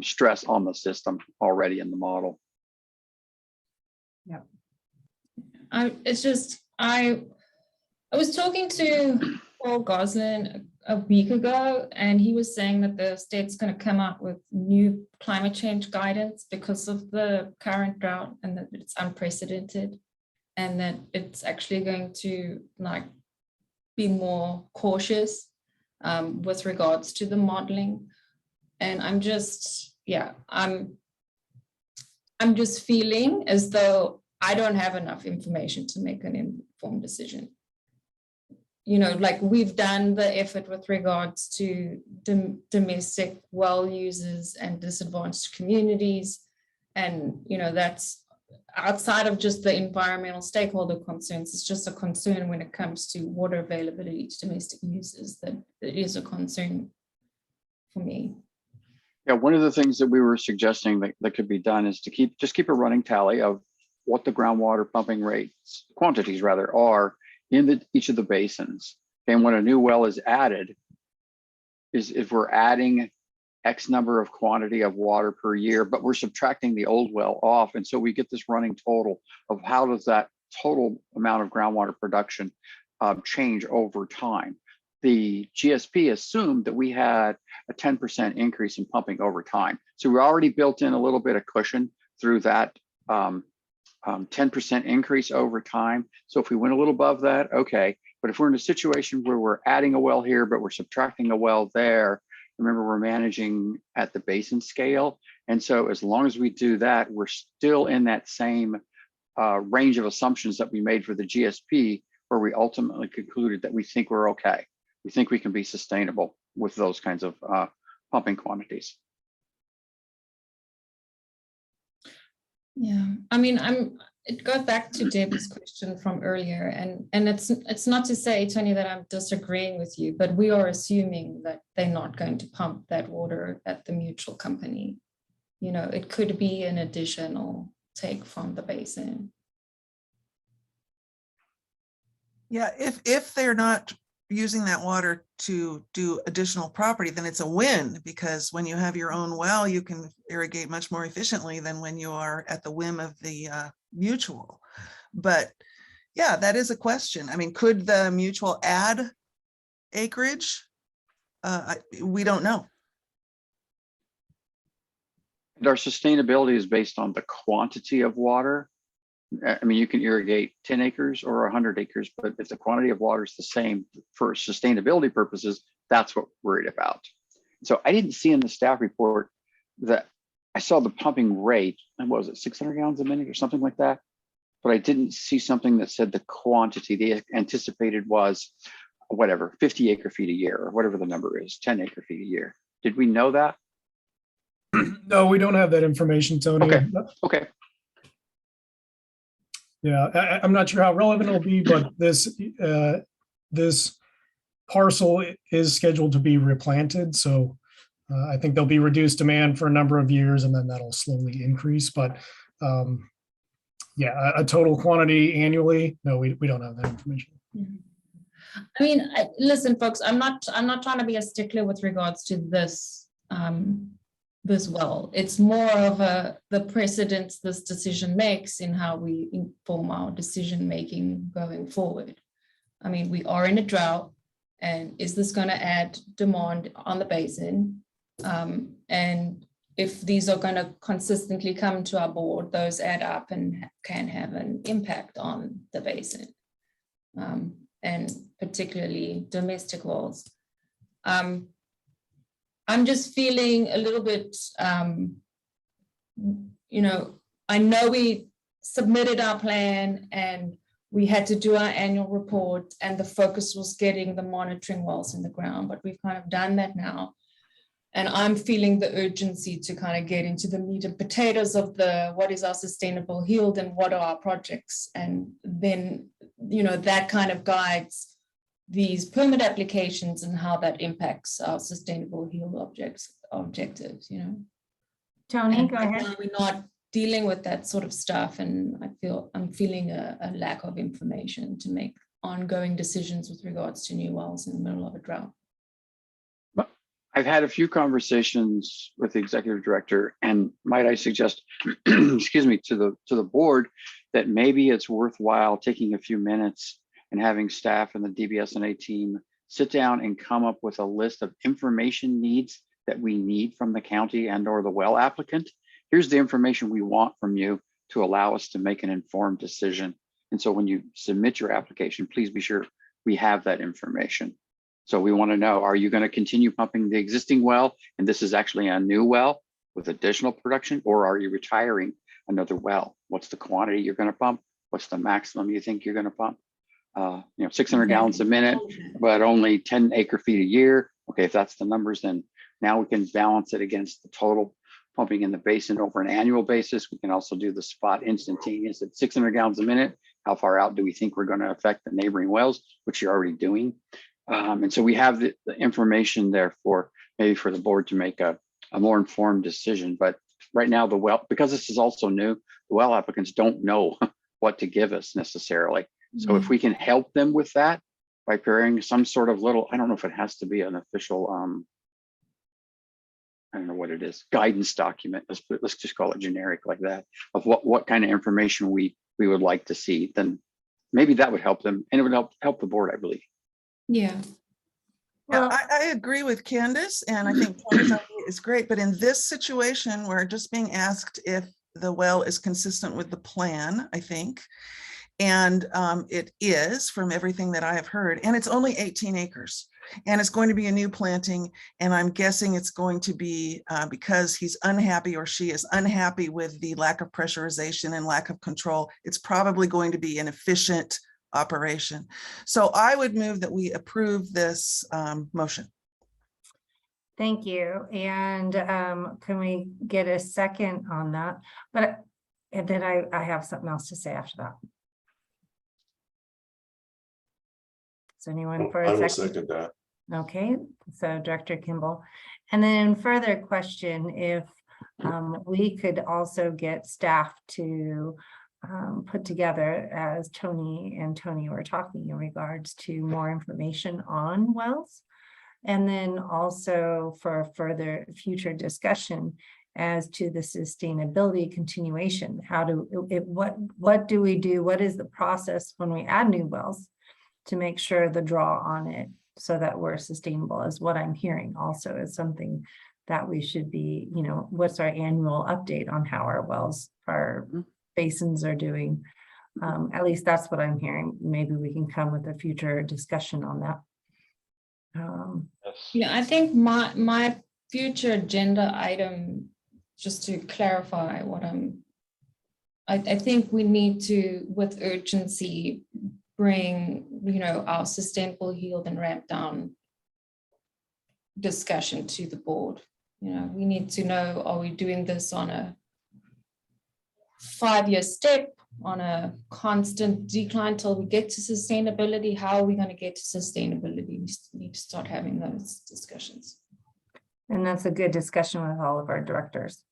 stress on the system already in the model. Yep. It's just, I was talking to Paul Goslin a week ago, and he was saying that the state's going to come out with new climate change guidance because of the current drought, and that it's unprecedented, and that it's actually going to like be more cautious with regards to the modeling. And I'm just, yeah, I'm just feeling as though I don't have enough information to make an informed decision. You know, like we've done the effort with regards to domestic well users and disadvantaged communities. And, you know, that's outside of just the environmental stakeholder concerns. It's just a concern when it comes to water availability to domestic users, that it is a concern for me. Yeah, one of the things that we were suggesting that could be done is to just keep a running tally of what the groundwater pumping rates, quantities rather, are in each of the basins. And when a new well is added, is if we're adding X number of quantity of water per year, but we're subtracting the old well off. And so we get this running total of how does that total amount of groundwater production change over time. The GSP assumed that we had a 10% increase in pumping over time. So we already built in a little bit of cushion through that 10% increase over time. So if we went a little above that, okay. But if we're in a situation where we're adding a well here, but we're subtracting a well there, remember we're managing at the basin scale. And so as long as we do that, we're still in that same range of assumptions that we made for the GSP, where we ultimately concluded that we think we're okay. We think we can be sustainable with those kinds of pumping quantities. Yeah, I mean, it goes back to Deb's question from earlier, and it's not to say, Tony, that I'm disagreeing with you, but we are assuming that they're not going to pump that water at the mutual company. You know, it could be an additional take from the basin. Yeah, if they're not using that water to do additional property, then it's a win, because when you have your own well, you can irrigate much more efficiently than when you are at the whim of the mutual. But yeah, that is a question. I mean, could the mutual add acreage? We don't know. And our sustainability is based on the quantity of water. I mean, you can irrigate 10 acres or 100 acres, but if the quantity of water is the same for sustainability purposes, that's what we're worried about. So I didn't see in the staff report that I saw the pumping rate, and what was it, 600 gallons a minute or something like that? But I didn't see something that said the quantity they anticipated was whatever, 50 acre feet a year or whatever the number is, 10 acre feet a year. Did we know that? No, we don't have that information, Tony. Okay. Okay. Yeah, I'm not sure how relevant it'll be, but this parcel is scheduled to be replanted. So I think there'll be reduced demand for a number of years, and then that'll slowly increase. But yeah, a total quantity annually, no, we don't have that information. I mean, listen, folks, I'm not trying to be a stickler with regards to this this well. It's more of the precedence this decision makes in how we inform our decision making going forward. I mean, we are in a drought, and is this going to add demand on the basin? And if these are going to consistently come to our board, those add up and can have an impact on the basin, and particularly domestic wells. I'm just feeling a little bit, you know, I know we submitted our plan and we had to do our annual report, and the focus was getting the monitoring wells in the ground, but we've kind of done that now. And I'm feeling the urgency to kind of get into the meat and potatoes of what is our sustainable yield and what are our projects. And then, that kind of guides these permit applications and how that impacts our sustainable yield objectives, Tony, And go right ahead. now we're not dealing with that sort of stuff. And I'm feeling a lack of information to make ongoing decisions with regards to new wells in the middle of a drought. I've had a few conversations with the executive director, and might I suggest, excuse me, to the board, that maybe it's worthwhile taking a few minutes and having staff and the DBSNA team sit down and come up with a list of information needs that we need from the county and or the well applicant. Here's the information we want from you to allow us to make an informed decision. And so when you submit your application, please be sure we have that information. So we want to know, are you going to continue pumping the existing well, and this is actually a new well with additional production, or are you retiring another well? What's the quantity you're going to pump? What's the maximum you think you're going to pump? 600 gallons a minute, but only 10 acre feet a year. Okay, if that's the numbers, then now we can balance it against the total pumping in the basin over an annual basis. We can also do the spot instantaneous at 600 gallons a minute. How far out do we think we're going to affect the neighboring wells, which you're already doing? And so we have the information there for maybe for the board to make a more informed decision. But right now, because this is also new, the well applicants don't know what to give us necessarily. So if we can help them with that by preparing some sort of little, I don't know if it has to be an official, I don't know what it is, guidance document. Let's just call it generic like that, of what kind of information we would like to see, then maybe that would help them, and it would help the board, I believe. Yeah. Yeah, I agree with Candace, and I think Tony's idea is great, but in this situation, we're just being asked if the well is consistent with the plan, I think. And it is, from everything that I have heard, and it's only 18 acres. And it's going to be a new planting, and I'm guessing it's going to be because he's unhappy or she is unhappy with the lack of pressurization and lack of control. It's probably going to be an efficient operation. So I would move that we approve this motion. Thank you. And can we get a second on that? And then I have something else to say after that. Is anyone for I a will second? second that. Okay, so Director Kimball. And then further question, if we could also get staff to put together, as Tony and Tony were talking, in regards to more information on wells. And then also for further future discussion as to the sustainability continuation. What do we do? What is the process when we add new wells to make sure the draw on it so that we're sustainable, is what I'm hearing also is something that we should be, what's our annual update on how our wells, our basins are doing. At least that's what I'm hearing. Maybe we can come with a future discussion on that. Yeah, I think my future agenda item, just to clarify what I think we need to, with urgency, bring, our sustainable yield and ramp down discussion to the board. We need to know, are we doing this on a 5-year step, on a constant decline till we get to sustainability? How are we going to get to sustainability? We need to start having those discussions. And that's a good discussion with all of our directors.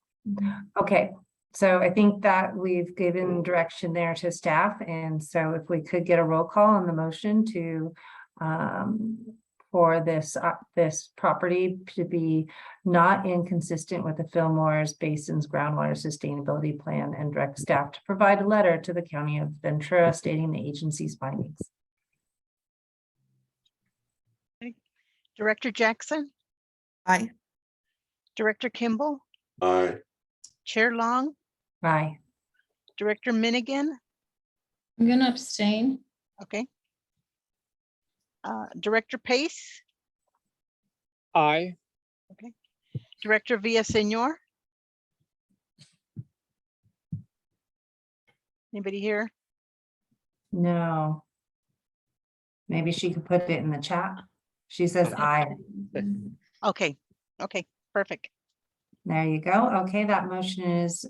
Okay, so I think that we've given direction there to staff. And so if we could get a roll call on the motion to for this property to be not inconsistent with the Fillmore's Basin's groundwater sustainability plan, and direct staff to provide a letter to the County of Ventura stating the agency's findings. Director Jackson? Aye. Director Kimball? Aye. Chair Long? Aye. Director Minigan? I'm going to abstain. Okay. Director Pace? Aye. Okay. Director Villaseñor? Anybody here? No. Maybe she could put it in the chat. She says aye. Okay. Okay. Perfect. There you go. Okay, that motion is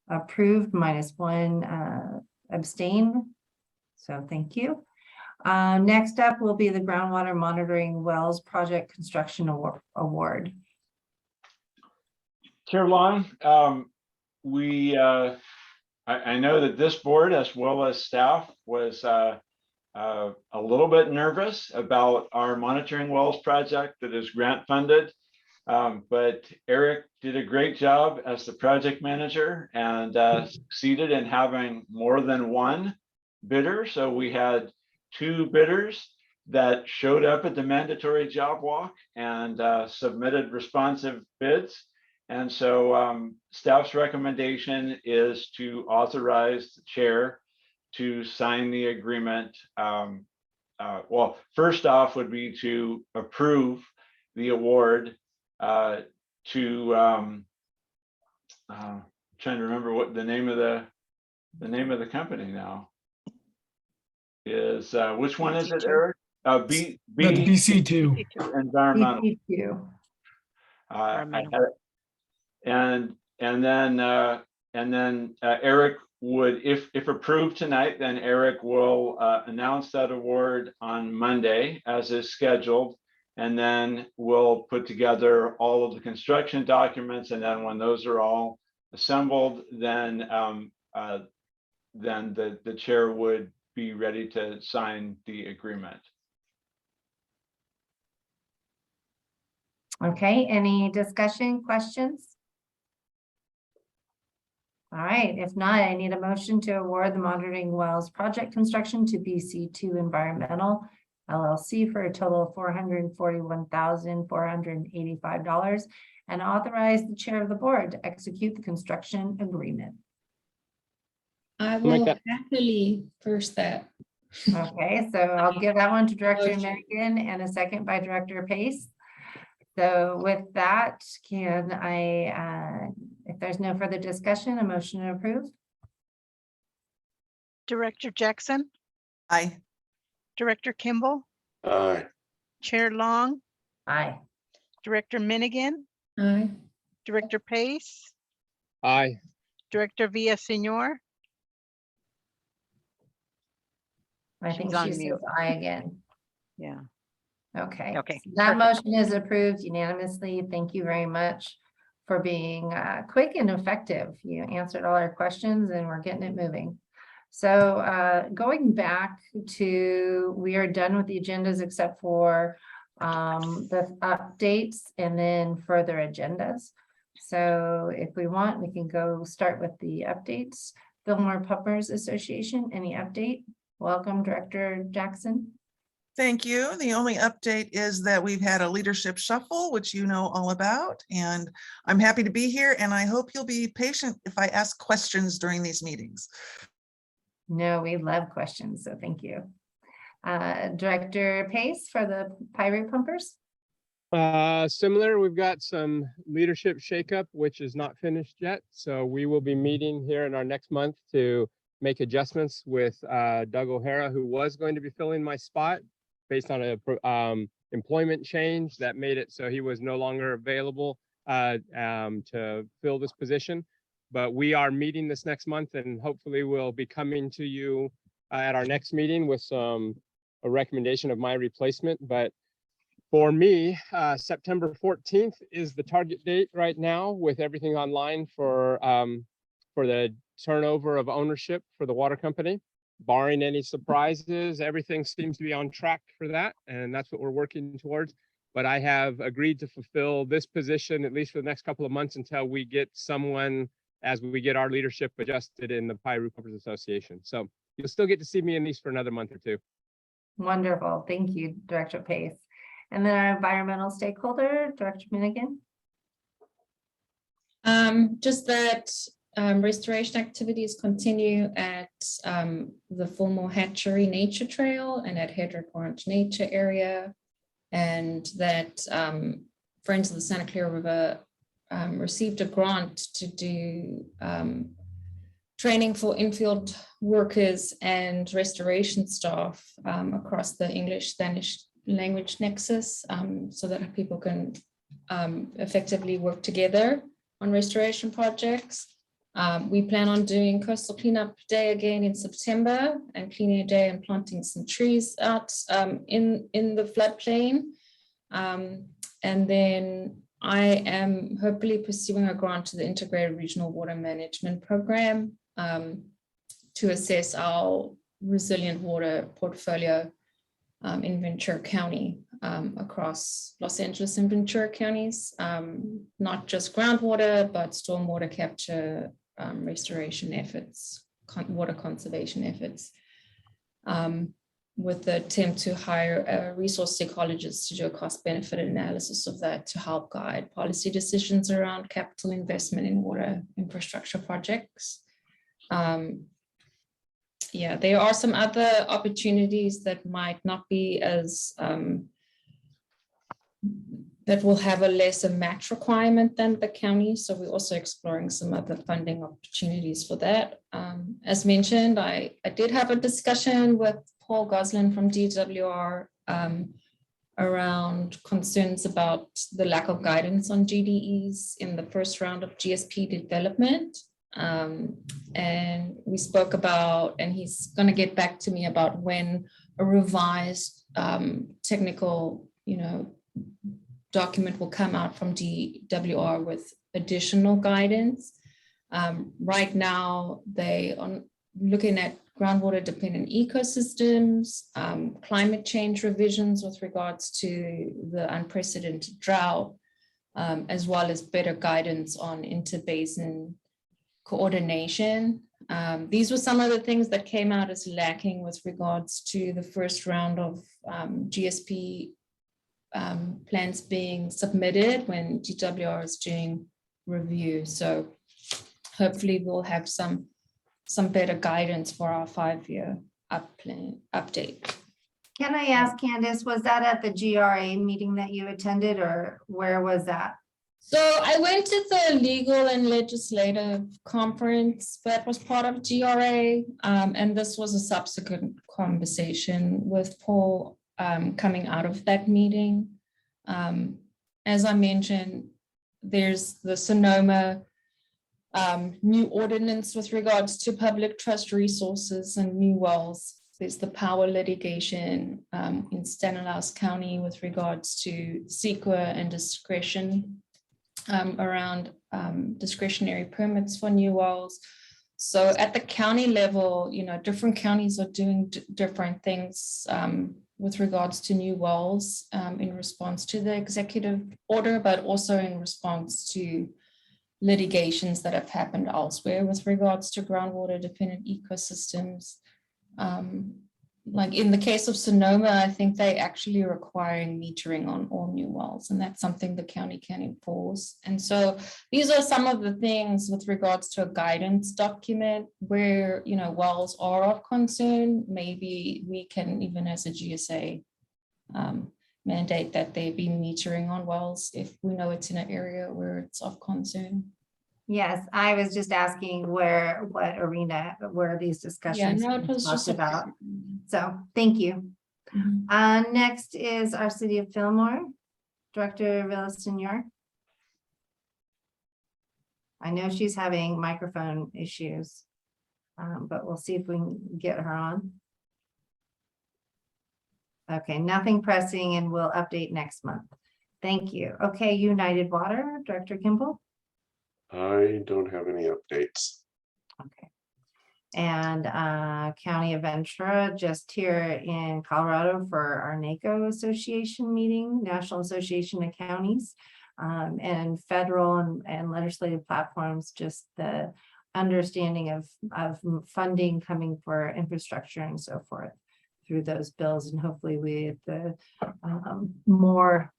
approved minus one abstain. So thank you. Next up will be the groundwater monitoring wells project construction award. Chair Long, I know that this board, as well as staff, was a little bit nervous about our monitoring wells project that is grant funded. But Eric did a great job as the project manager and succeeded in having more than one bidder. So we had 2 bidders that showed up at the mandatory job walk and submitted responsive bids. And so staff's recommendation is to authorize the chair to sign the agreement. Well, first off would be to approve the award to trying to remember what the name of the company now is. Which one is it, Eric? That's BC2. Environmental. BC2. I had it. And then Eric would, if approved tonight, then Eric will announce that award on Monday as is scheduled. And then we'll put together all of the construction documents. And then when those are all assembled, then the chair would be ready to sign the agreement. Okay, any discussion, questions? All right, if not, I need a motion to award the monitoring wells project construction to BC2 Environmental LLC for a total of $441,485 and authorize the chair of the board to execute the construction agreement. I will happily first that. Okay, so I'll give that one to Director Megan and a second by Director Pace. So with that, can I, if there's no further discussion, a motion to approve? Director Jackson, Aye. Director Kimball, Aye. Chair Long, Aye. Director Minigan, Aye. Director Pace, Aye. Director Villaseñor. I think She's on she says mute. aye again. Yeah. Okay. Okay, So that perfect. motion is approved unanimously. Thank you very much for being quick and effective. You answered all our questions and we're getting it moving. So going back to, we are done with the agendas except for the updates and then further agendas. So if we want, we can go start with the updates. Fillmore Pumpers Association, any update? Welcome, Director Jackson. Thank you. The only update is that we've had a leadership shuffle, which you know all about, and I'm happy to be here and I hope you'll be patient if I ask questions during these meetings. No, we love questions, so thank you. Director Pace for the Pirate Pumpers. Similar, we've got some leadership shakeup, which is not finished yet. So we will be meeting here in our next month to make adjustments with Doug O'Hara, who was going to be filling my spot based on a employment change that made it so he was no longer available to fill this position. But we are meeting this next month and hopefully we'll be coming to you at our next meeting with a recommendation of my replacement. But for me, September 14th is the target date right now with everything online for the turnover of ownership for the water company. Barring any surprises, everything seems to be on track for that. And that's what we're working towards. But I have agreed to fulfill this position, at least for the next couple of months until we get someone, as we get our leadership adjusted in the Piru Pumpers Association. So you'll still get to see me in these for another month or two. Wonderful. Thank you, Director Pace. And then our environmental stakeholder, Director Minigan. Just that restoration activities continue at the Fillmore Hatchery Nature Trail and at Hedrick Ranch Nature Area, and that Friends of the Santa Clara River received a grant to do training for infield workers and restoration staff across the English-Spanish language nexus, so that people can effectively work together on restoration projects. We plan on doing Coastal Cleanup Day again in September and Clean Air Day and planting some trees out in the floodplain. And then I am hopefully pursuing a grant to the Integrated Regional Water Management Program to assess our resilient water portfolio in Ventura County, across Los Angeles and Ventura counties, not just groundwater, but stormwater capture, restoration efforts, water conservation efforts, with the attempt to hire a resource psychologist to do a cost benefit analysis of that to help guide policy decisions around capital investment in water infrastructure projects. Yeah, there are some other opportunities that might not be as, that will have a lesser match requirement than the county. So we're also exploring some other funding opportunities for that. As mentioned, I did have a discussion with Paul Goslin from DWR around concerns about the lack of guidance on GDEs in the first round of GSP development. And we spoke about, and he's going to get back to me about when a revised technical, document will come out from DWR with additional guidance. Right now, they are looking at groundwater dependent ecosystems, climate change revisions with regards to the unprecedented drought, as well as better guidance on interbasin coordination. These were some of the things that came out as lacking with regards to the first round of GSP plans being submitted when DWR is doing review. So hopefully we'll have some better guidance for our 5-year update. Can I ask Candace, was that at the GRA meeting that you attended, or where was that? So I went to the legal and legislative conference that was part of GRA, and this was a subsequent conversation with Paul coming out of that meeting. As I mentioned, there's the Sonoma new ordinance with regards to public trust resources and new wells. There's the power litigation in Stanislaus County with regards to CEQA and discretion around discretionary permits for new wells. So at the county level, different counties are doing different things with regards to new wells in response to the executive order, but also in response to litigations that have happened elsewhere with regards to groundwater dependent ecosystems. Like in the case of Sonoma, I think they actually are requiring metering on all new wells, and that's something the county can enforce. And so these are some of the things with regards to a guidance document where, wells are of concern. Maybe we can, even as a GSA, mandate that they be metering on wells if we know it's in an area where it's of concern. Yes, I was just asking what arena, where these discussions it was talked just about. So thank you. Next is our City of Fillmore, Director Williston York. I know she's having microphone issues, but we'll see if we can get her on. Okay, nothing pressing, and we'll update next month. Thank you. Okay, United Water, Director Kimball. I don't have any updates. Okay. And County of Ventura, just here in Colorado for our NACO Association meeting, National Association of Counties, and federal and legislative platforms, just the understanding of funding coming for infrastructure and so forth through those bills, and hopefully with the more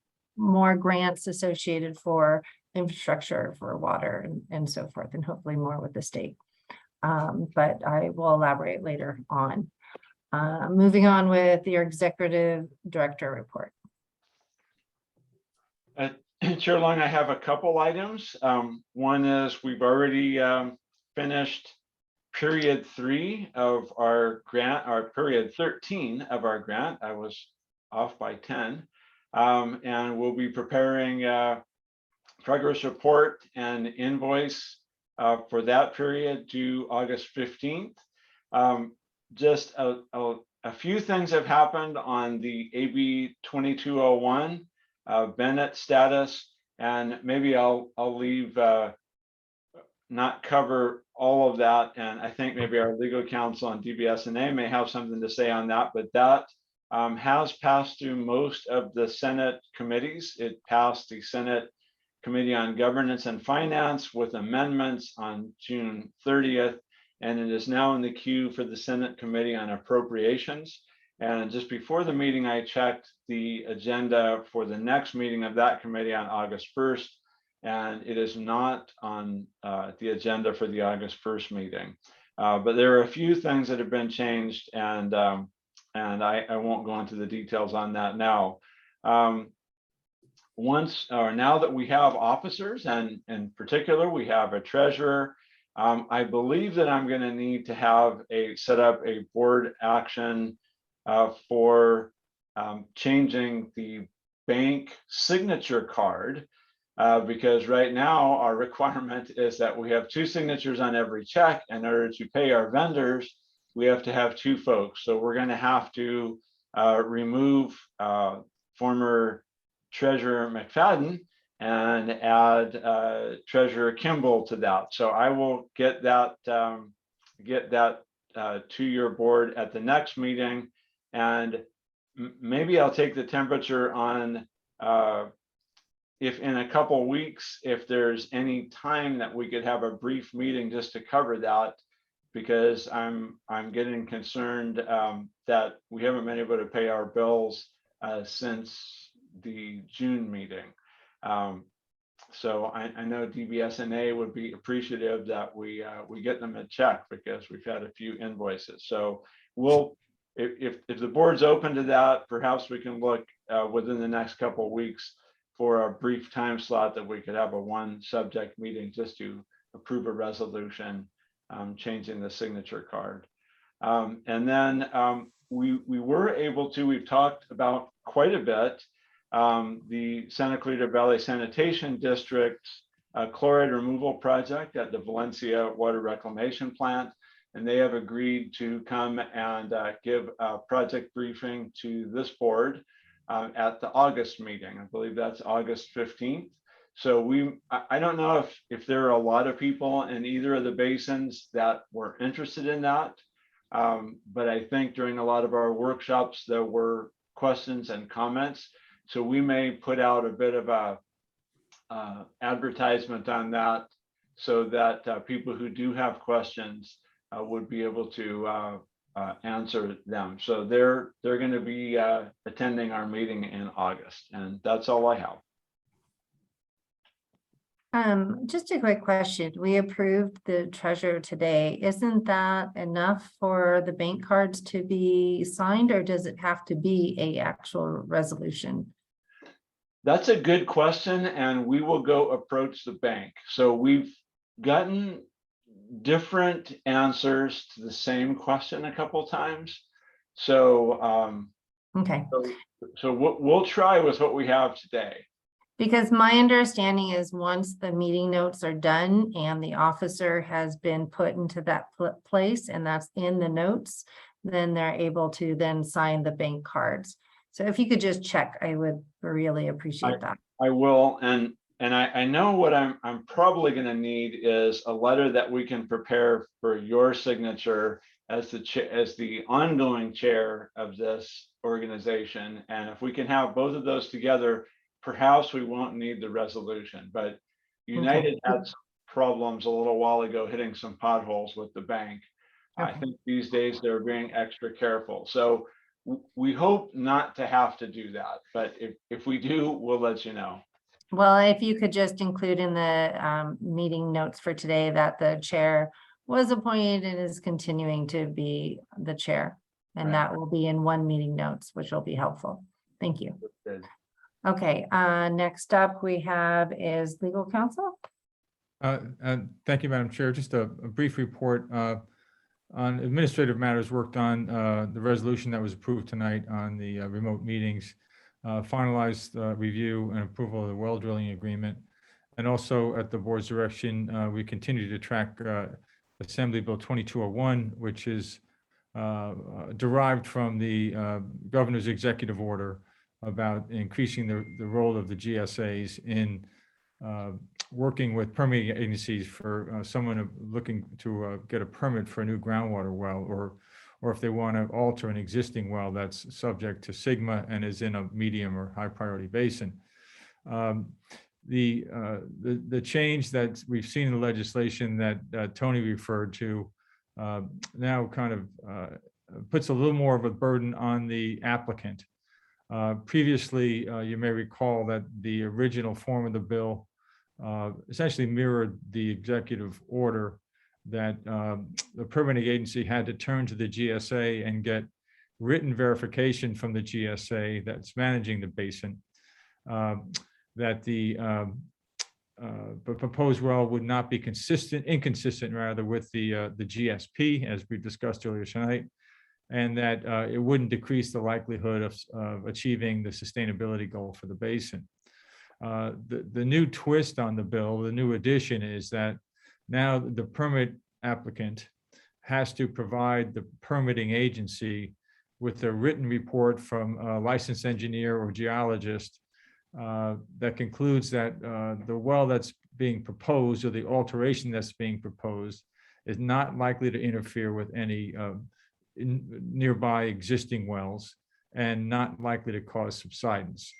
grants associated for infrastructure for water and so forth, and hopefully more with the state. But I will elaborate later on. Moving on with your executive director report. Chair Long, I have a couple items. One is we've already finished period 3 of our grant, or period 13 of our grant. I was off by 10. And we'll be preparing progress report and invoice for that period due August 15th. Just a few things have happened on the AB 2201 Bennett status, and maybe I'll leave not cover all of that. And I think maybe our legal counsel on DBSNA may have something to say on that, but that has passed through most of the Senate committees. It passed the Senate Committee on Governance and Finance with amendments on June 30th, and it is now in the queue for the Senate Committee on Appropriations. And just before the meeting, I checked the agenda for the next meeting of that committee on August 1st, and it is not on the agenda for the August 1st meeting. But there are a few things that have been changed, and I won't go into the details on that now. Now that we have officers, and in particular, we have a treasurer, I believe that I'm going to need to set up a board action for changing the bank signature card, because right now our requirement is that we have 2 signatures on every check. In order to pay our vendors, we have to have 2 folks. So we're going to have to remove former Treasurer McFadden and add Treasurer Kimball to that. So I will get that to your board at the next meeting, and maybe I'll take the temperature on if in a couple weeks, if there's any time that we could have a brief meeting just to cover that, because I'm getting concerned that we haven't been able to pay our bills since the June meeting. So I know DBSNA would be appreciative that we get them a check, because we've had a few invoices. So we'll, if the board's open to that, perhaps we can look within the next couple of weeks for a brief time slot that we could have a 1 subject meeting just to approve a resolution changing the signature card. And then we were able to, we've talked about quite a bit, the Santa Clarita Valley Sanitation District chloride removal project at the Valencia Water Reclamation Plant. And they have agreed to come and give a project briefing to this board at the August meeting. I believe that's August 15th. So I don't know if there are a lot of people in either of the basins that were interested in that. But I think during a lot of our workshops, there were questions and comments. So we may put out a bit of a advertisement on that, so that people who do have questions would be able to answer them. So they're going to be attending our meeting in August, and that's all I have. Just a quick question. We approved the treasurer today. Isn't that enough for the bank cards to be signed, or does it have to be an actual resolution? That's a good question, and we will go approach the bank. So we've gotten different answers to the same question a couple times. So okay. So we'll try with what we have today. Because my understanding is once the meeting notes are done and the officer has been put into that place and that's in the notes, then they're able to then sign the bank cards. So if you could just check, I would really appreciate that. I will, and I know what I'm probably going to need is a letter that we can prepare for your signature as the ongoing chair of this organization. And if we can have both of those together, perhaps we won't need the resolution. But United had some problems a little while ago hitting some potholes with the bank. I think these days they're being extra careful. So we hope not to have to do that, but if we do, we'll let you know. Well, if you could just include in the meeting notes for today that the chair was appointed and is continuing to be the chair, and Right. that will be in 1 meeting notes, which will be helpful. Thank you. Good. Okay, next up we have is legal counsel. Thank you, Madam Chair. Just a brief report on administrative matters worked on the resolution that was approved tonight on the remote meetings. finalized review and approval of the well drilling agreement. And also at the board's direction, we continue to track Assembly Bill 2201, which is derived from the governor's executive order about increasing the role of the GSAs in working with permitting agencies for someone looking to get a permit for a new groundwater well, or if they want to alter an existing well that's subject to SGMA and is in a medium or high priority basin. The change that we've seen in the legislation that Tony referred to now kind of puts a little more of a burden on the applicant. Previously, you may recall that the original form of the bill essentially mirrored the executive order that the permitting agency had to turn to the GSA and get written verification from the GSA that's managing the basin that the proposed well would not be inconsistent rather with the GSP, as we discussed earlier tonight, and that it wouldn't decrease the likelihood of achieving the sustainability goal for the basin. The new twist on the bill, the new addition, is that now the permit applicant has to provide the permitting agency with a written report from a licensed engineer or geologist that concludes that the well that's being proposed or the alteration that's being proposed is not likely to interfere with any nearby existing wells and not likely to cause subsidence.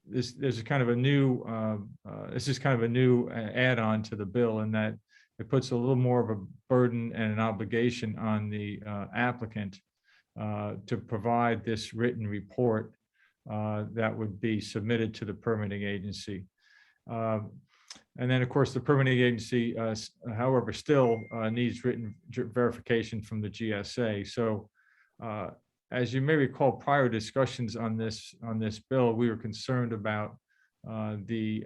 This is kind of a new add-on to the bill in that it puts a little more of a burden and an obligation on the applicant to provide this written report that would be submitted to the permitting agency. And then, of course, the permitting agency, however, still needs written verification from the GSA. So as you may recall, prior discussions on this bill, we were concerned about the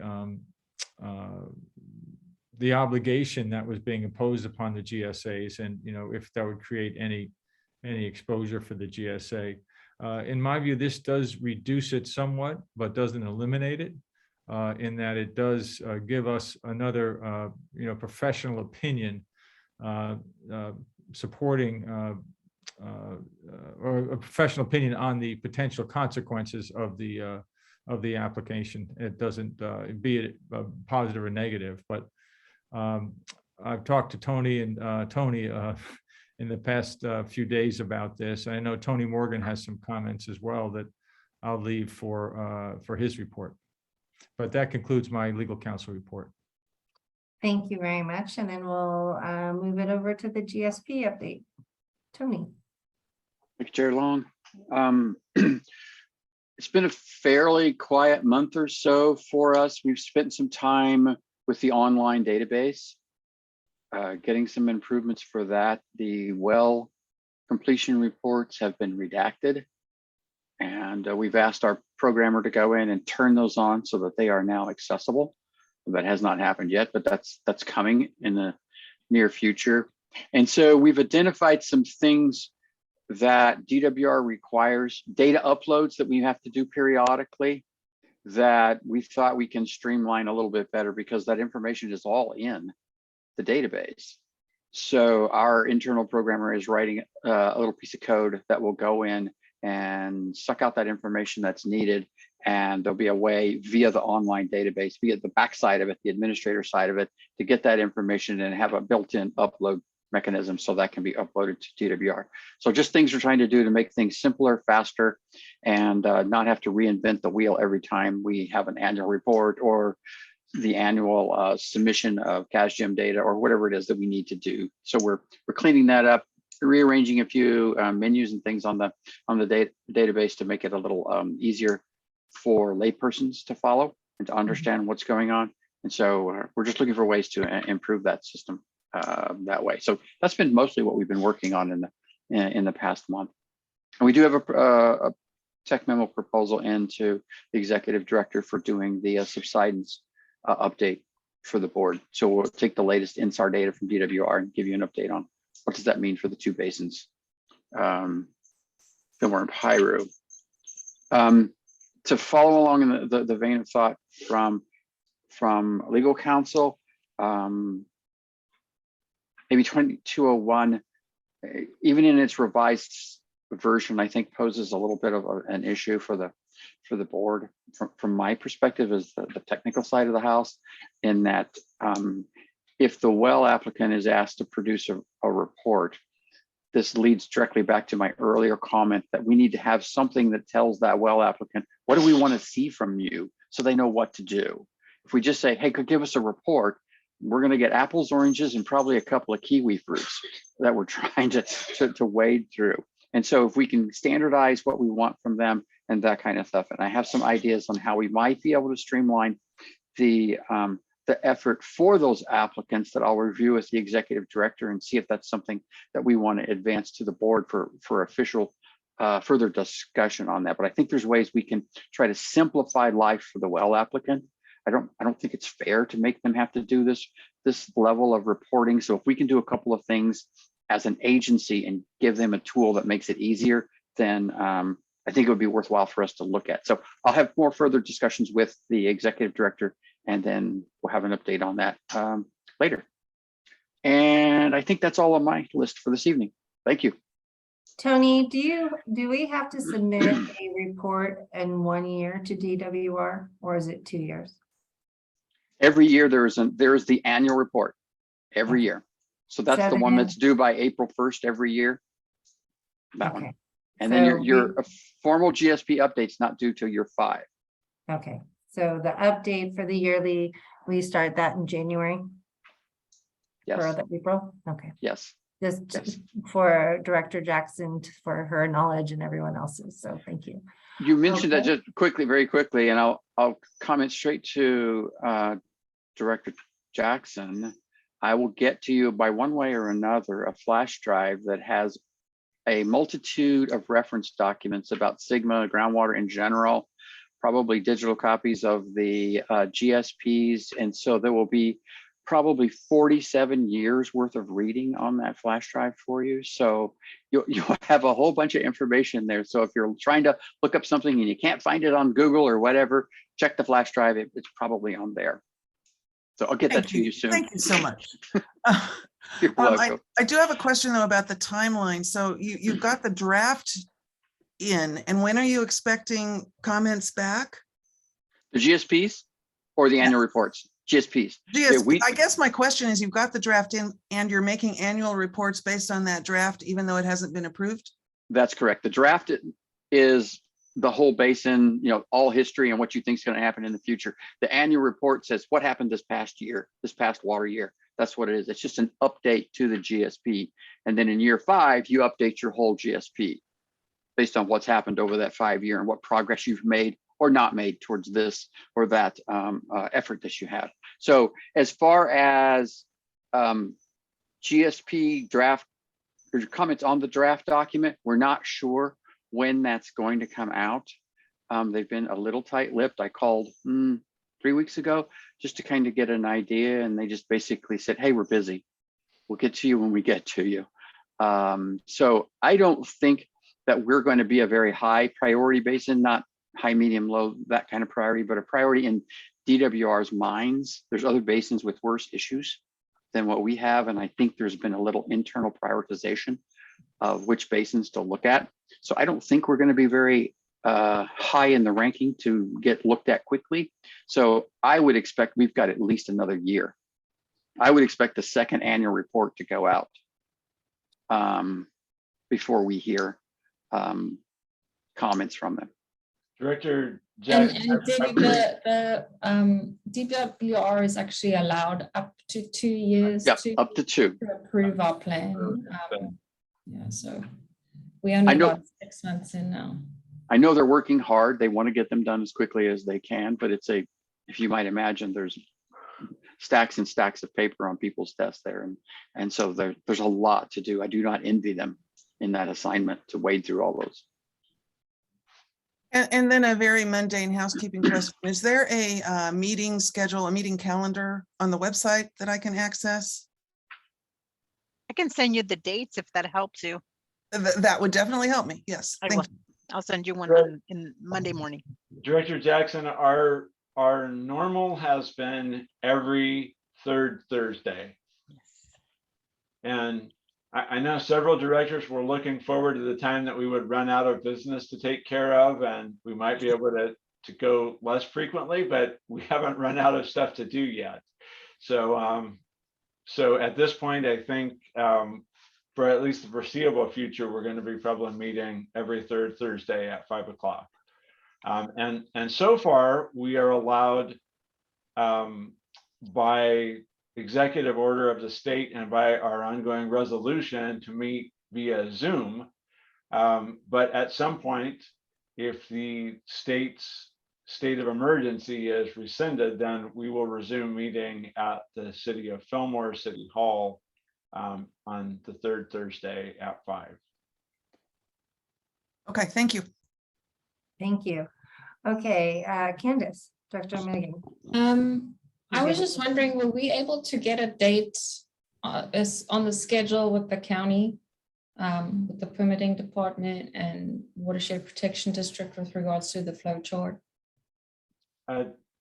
obligation that was being imposed upon the GSAs, and if that would create any exposure for the GSA. In my view, this does reduce it somewhat, but doesn't eliminate it, in that it does give us another professional opinion supporting or a professional opinion on the potential consequences of the application. It doesn't be it positive or negative, but I've talked to Tony and Tony in the past few days about this. I know Tony Morgan has some comments as well that I'll leave for his report. But that concludes my legal counsel report. Thank you very much. And then we'll move it over to the GSP update. Tony. Thank you, Chair Long. It's been a fairly quiet month or so for us. We've spent some time with the online database, getting some improvements for that. The well completion reports have been redacted, and we've asked our programmer to go in and turn those on so that they are now accessible. That has not happened yet, but that's coming in the near future. And so we've identified some things that DWR requires, data uploads that we have to do periodically, that we thought we can streamline a little bit better because that information is all in the database. So our internal programmer is writing a little piece of code that will go in and suck out that information that's needed. And there'll be a way via the online database, via the backside of it, the administrator side of it, to get that information and have a built-in upload mechanism so that can be uploaded to DWR. So just things we're trying to do to make things simpler, faster, and not have to reinvent the wheel every time we have an annual report or the annual submission of CASGIM data or whatever it is that we need to do. So we're cleaning that up, rearranging a few menus and things on the database to make it a little easier for laypersons to follow and to understand what's going on. And so we're just looking for ways to improve that system that way. So that's been mostly what we've been working on in the past month. And we do have a tech memo proposal into the executive director for doing the subsidence update for the board. So we'll take the latest INSAR data from DWR and give you an update on what does that mean for the two basins. we're in Piru. To follow along in the vein of thought from legal counsel, maybe 2201, even in its revised version, I think poses a little bit of an issue for the board from my perspective as the technical side of the house, in that if the well applicant is asked to produce a report, this leads directly back to my earlier comment that we need to have something that tells that well applicant, what do we want to see from you, so they know what to do. If we just say, hey, could give us a report, we're going to get apples, oranges, and probably a couple of kiwi fruits that we're trying to wade through. And so if we can standardize what we want from them and that kind of stuff, and I have some ideas on how we might be able to streamline the effort for those applicants that I'll review with the executive director and see if that's something that we want to advance to the board for official further discussion on that. But I think there's ways we can try to simplify life for the well applicant. I don't think it's fair to make them have to do this level of reporting. So if we can do a couple of things as an agency and give them a tool that makes it easier, then I think it would be worthwhile for us to look at. So I'll have more further discussions with the executive director, and then we'll have an update on that later. And I think that's all on my list for this evening. Thank you. Tony, do we have to submit a report in 1 year to DWR, or is it 2 years? Every year there is the annual report every year. So that's the one that's due by April 1st every year. That one. And then your formal GSP update's not due till year 5. Okay. So the update for the yearly, we start that in January? Yes. For the April? Okay. Yes. Just for Director Jackson, for her knowledge and everyone else's. So thank you. You mentioned that just quickly, very quickly, and I'll comment straight to Director Jackson. I will get to you by one way or another a flash drive that has a multitude of reference documents about Sigma, groundwater in general, probably digital copies of the GSPs. And so there will be probably 47 years worth of reading on that flash drive for you. So you'll have a whole bunch of information there. So if you're trying to look up something and you can't find it on Google or whatever, check the flash drive. It's probably on there. So I'll get that to you soon. Thank you so much. You're welcome. I do have a question though about the timeline. So you've got the draft in, and when are you expecting comments back? The GSPs or the annual reports? GSPs. I guess my question is, you've got the draft in and you're making annual reports based on that draft, even though it hasn't been approved? That's correct. The draft is the whole basin, all history and what you think is going to happen in the future. The annual report says what happened this past year, this past water year. That's what it is. It's just an update to the GSP. And then in year 5, you update your whole GSP based on what's happened over that 5 year and what progress you've made or not made towards this or that effort that you have. So as far as GSP draft or comments on the draft document, we're not sure when that's going to come out. They've been a little tight-lipped. I called 3 weeks ago just to kind of get an idea, and they just basically said, hey, we're busy. We'll get to you when we get to you. So I don't think that we're going to be a very high priority basin, not high, medium, low, that kind of priority, but a priority in DWR's minds. There's other basins with worse issues than what we have. And I think there's been a little internal prioritization of which basins to look at. So I don't think we're going to be very high in the ranking to get looked at quickly. So I would expect we've got at least another year. I would expect the second annual report to go out before we hear comments from them. Director Jackson. And the DWR is actually allowed up to 2 years up to 2 to approve our plan. So we only got 6 months in now. I know they're working hard. They want to get them done as quickly as they can, but it's if you might imagine, there's stacks and stacks of paper on people's desks there. And so there's a lot to do. I do not envy them in that assignment to wade through all those. And then a very mundane housekeeping question. Is there a meeting schedule, a meeting calendar on the website that I can access? I can send you the dates if that helps you. That would definitely help me. Yes. I Thank will. I'll send you one Right. in Monday morning. Director Jackson, our normal has been every third Thursday. And I know several directors were looking forward to the time that we would run out of business to take care of, and we might be able to go less frequently, but we haven't run out of stuff to do yet. So, so at this point, I think for at least the foreseeable future, we're going to be probably meeting every third Thursday at 5 o'clock. And so far, we are allowed by executive order of the state and by our ongoing resolution to meet via Zoom. But at some point, if the state's state of emergency is rescinded, then we will resume meeting at the city of Fillmore City Hall on the third Thursday at 5. Okay, thank you. Thank you. Okay, Candace, Director Milligan. I was just wondering, were we able to get a date is on the schedule with the county, with the permitting department and watershed protection district with regards to the flow chart?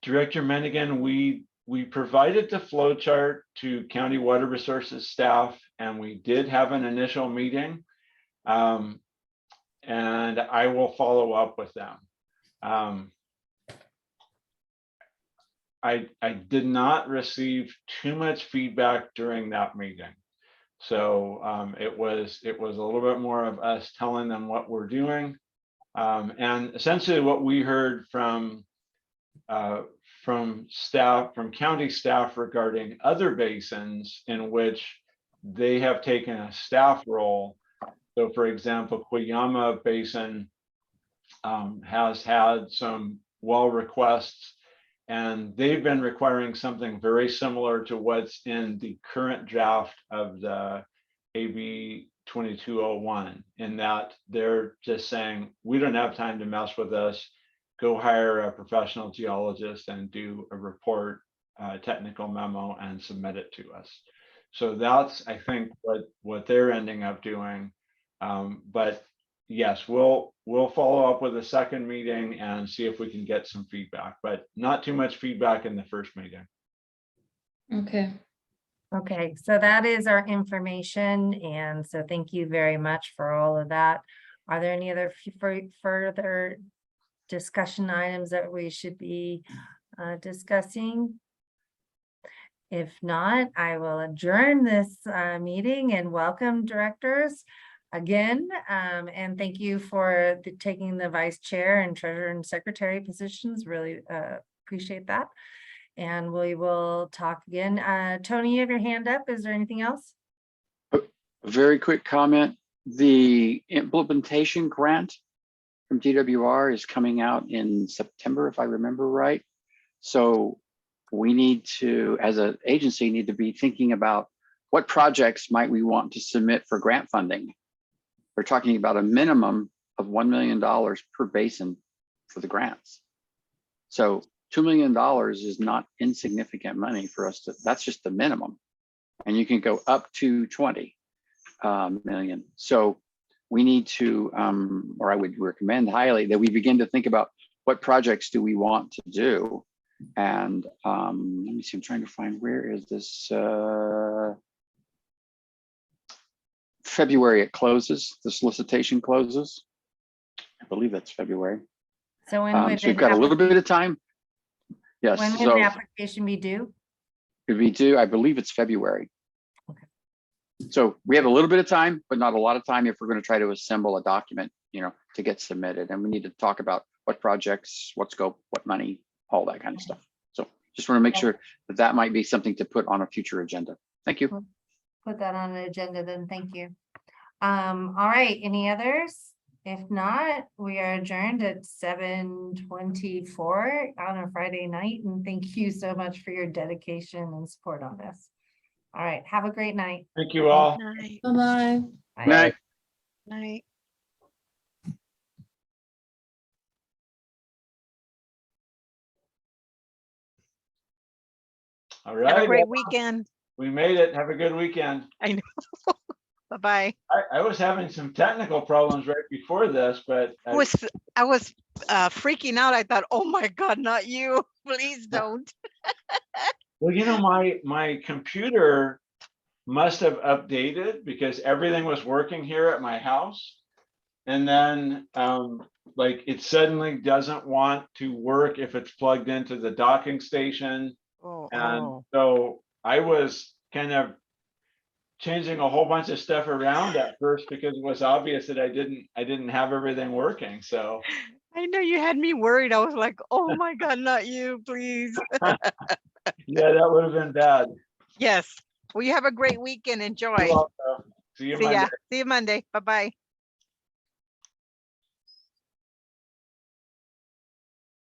Director Menigan, we provided the flow chart to County Water Resources staff, and we did have an initial meeting. And I will follow up with them. I did not receive too much feedback during that meeting. So it was a little bit more of us telling them what we're doing. And essentially what we heard from staff, from county staff regarding other basins in which they have taken a staff role. So for example, Cuyama Basin has had some well requests, and they've been requiring something very similar to what's in the current draft of the AB 2201, in that they're just saying, we don't have time to mess with this. Go hire a professional geologist and do a report, technical memo, and submit it to us. So that's, I think, what they're ending up doing. But yes, we'll follow up with a second meeting and see if we can get some feedback, but not too much feedback in the first meeting. Okay. Okay, so that is our information. And so thank you very much for all of that. Are there any other further discussion items that we should be discussing? If not, I will adjourn this meeting and welcome directors again. And thank you for taking the vice chair and treasurer and secretary positions. Really appreciate that. And we will talk again. Tony, you have your hand up. Is there anything else? A very quick comment. The implementation grant from DWR is coming out in September, if I remember right. So we need to, as an agency, need to be thinking about what projects might we want to submit for grant funding. We're talking about a minimum of $1 million per basin for the grants. So $2 million is not insignificant money for us to, that's just the minimum. And you can go up to 20 million. So we need to, or I would recommend highly that we begin to think about what projects do we want to do. And let me see, I'm trying to find, where is this? February it closes, the solicitation closes. I believe that's February. So when would so we've got a little bit of time. Yes. When would So the application be due? it'd be due, I believe it's February. Okay. So we have a little bit of time, but not a lot of time if we're going to try to assemble a document, to get submitted. And we need to talk about what projects, what scope, what money, all that kind of stuff. So just want to make sure that that might be something to put on a future agenda. Thank you. Put that on the agenda then. Thank you. All right, any others? If not, we are adjourned at 7:24 on a Friday night. And thank you so much for your dedication and support on this. All right, have a great night. Thank you all. Night. Bye-bye. Bye. Night. Night. All Have a right. great weekend. We made it. Have a good weekend. I know. Bye-bye. I was having some technical problems right before this, but I was freaking out. I thought, oh my God, not you. Please don't. well, you know, my computer must have updated because everything was working here at my house. And then like it suddenly doesn't want to work if it's plugged into the docking station. And so I was kind of changing a whole bunch of stuff around at first because it was obvious that I didn't have everything working. So I know you had me worried. I was like, oh my God, not you, please. yeah, that would have been bad. Yes. Well, you have a great weekend. Enjoy. You're welcome. See you See Monday. ya. See you Monday. Bye-bye.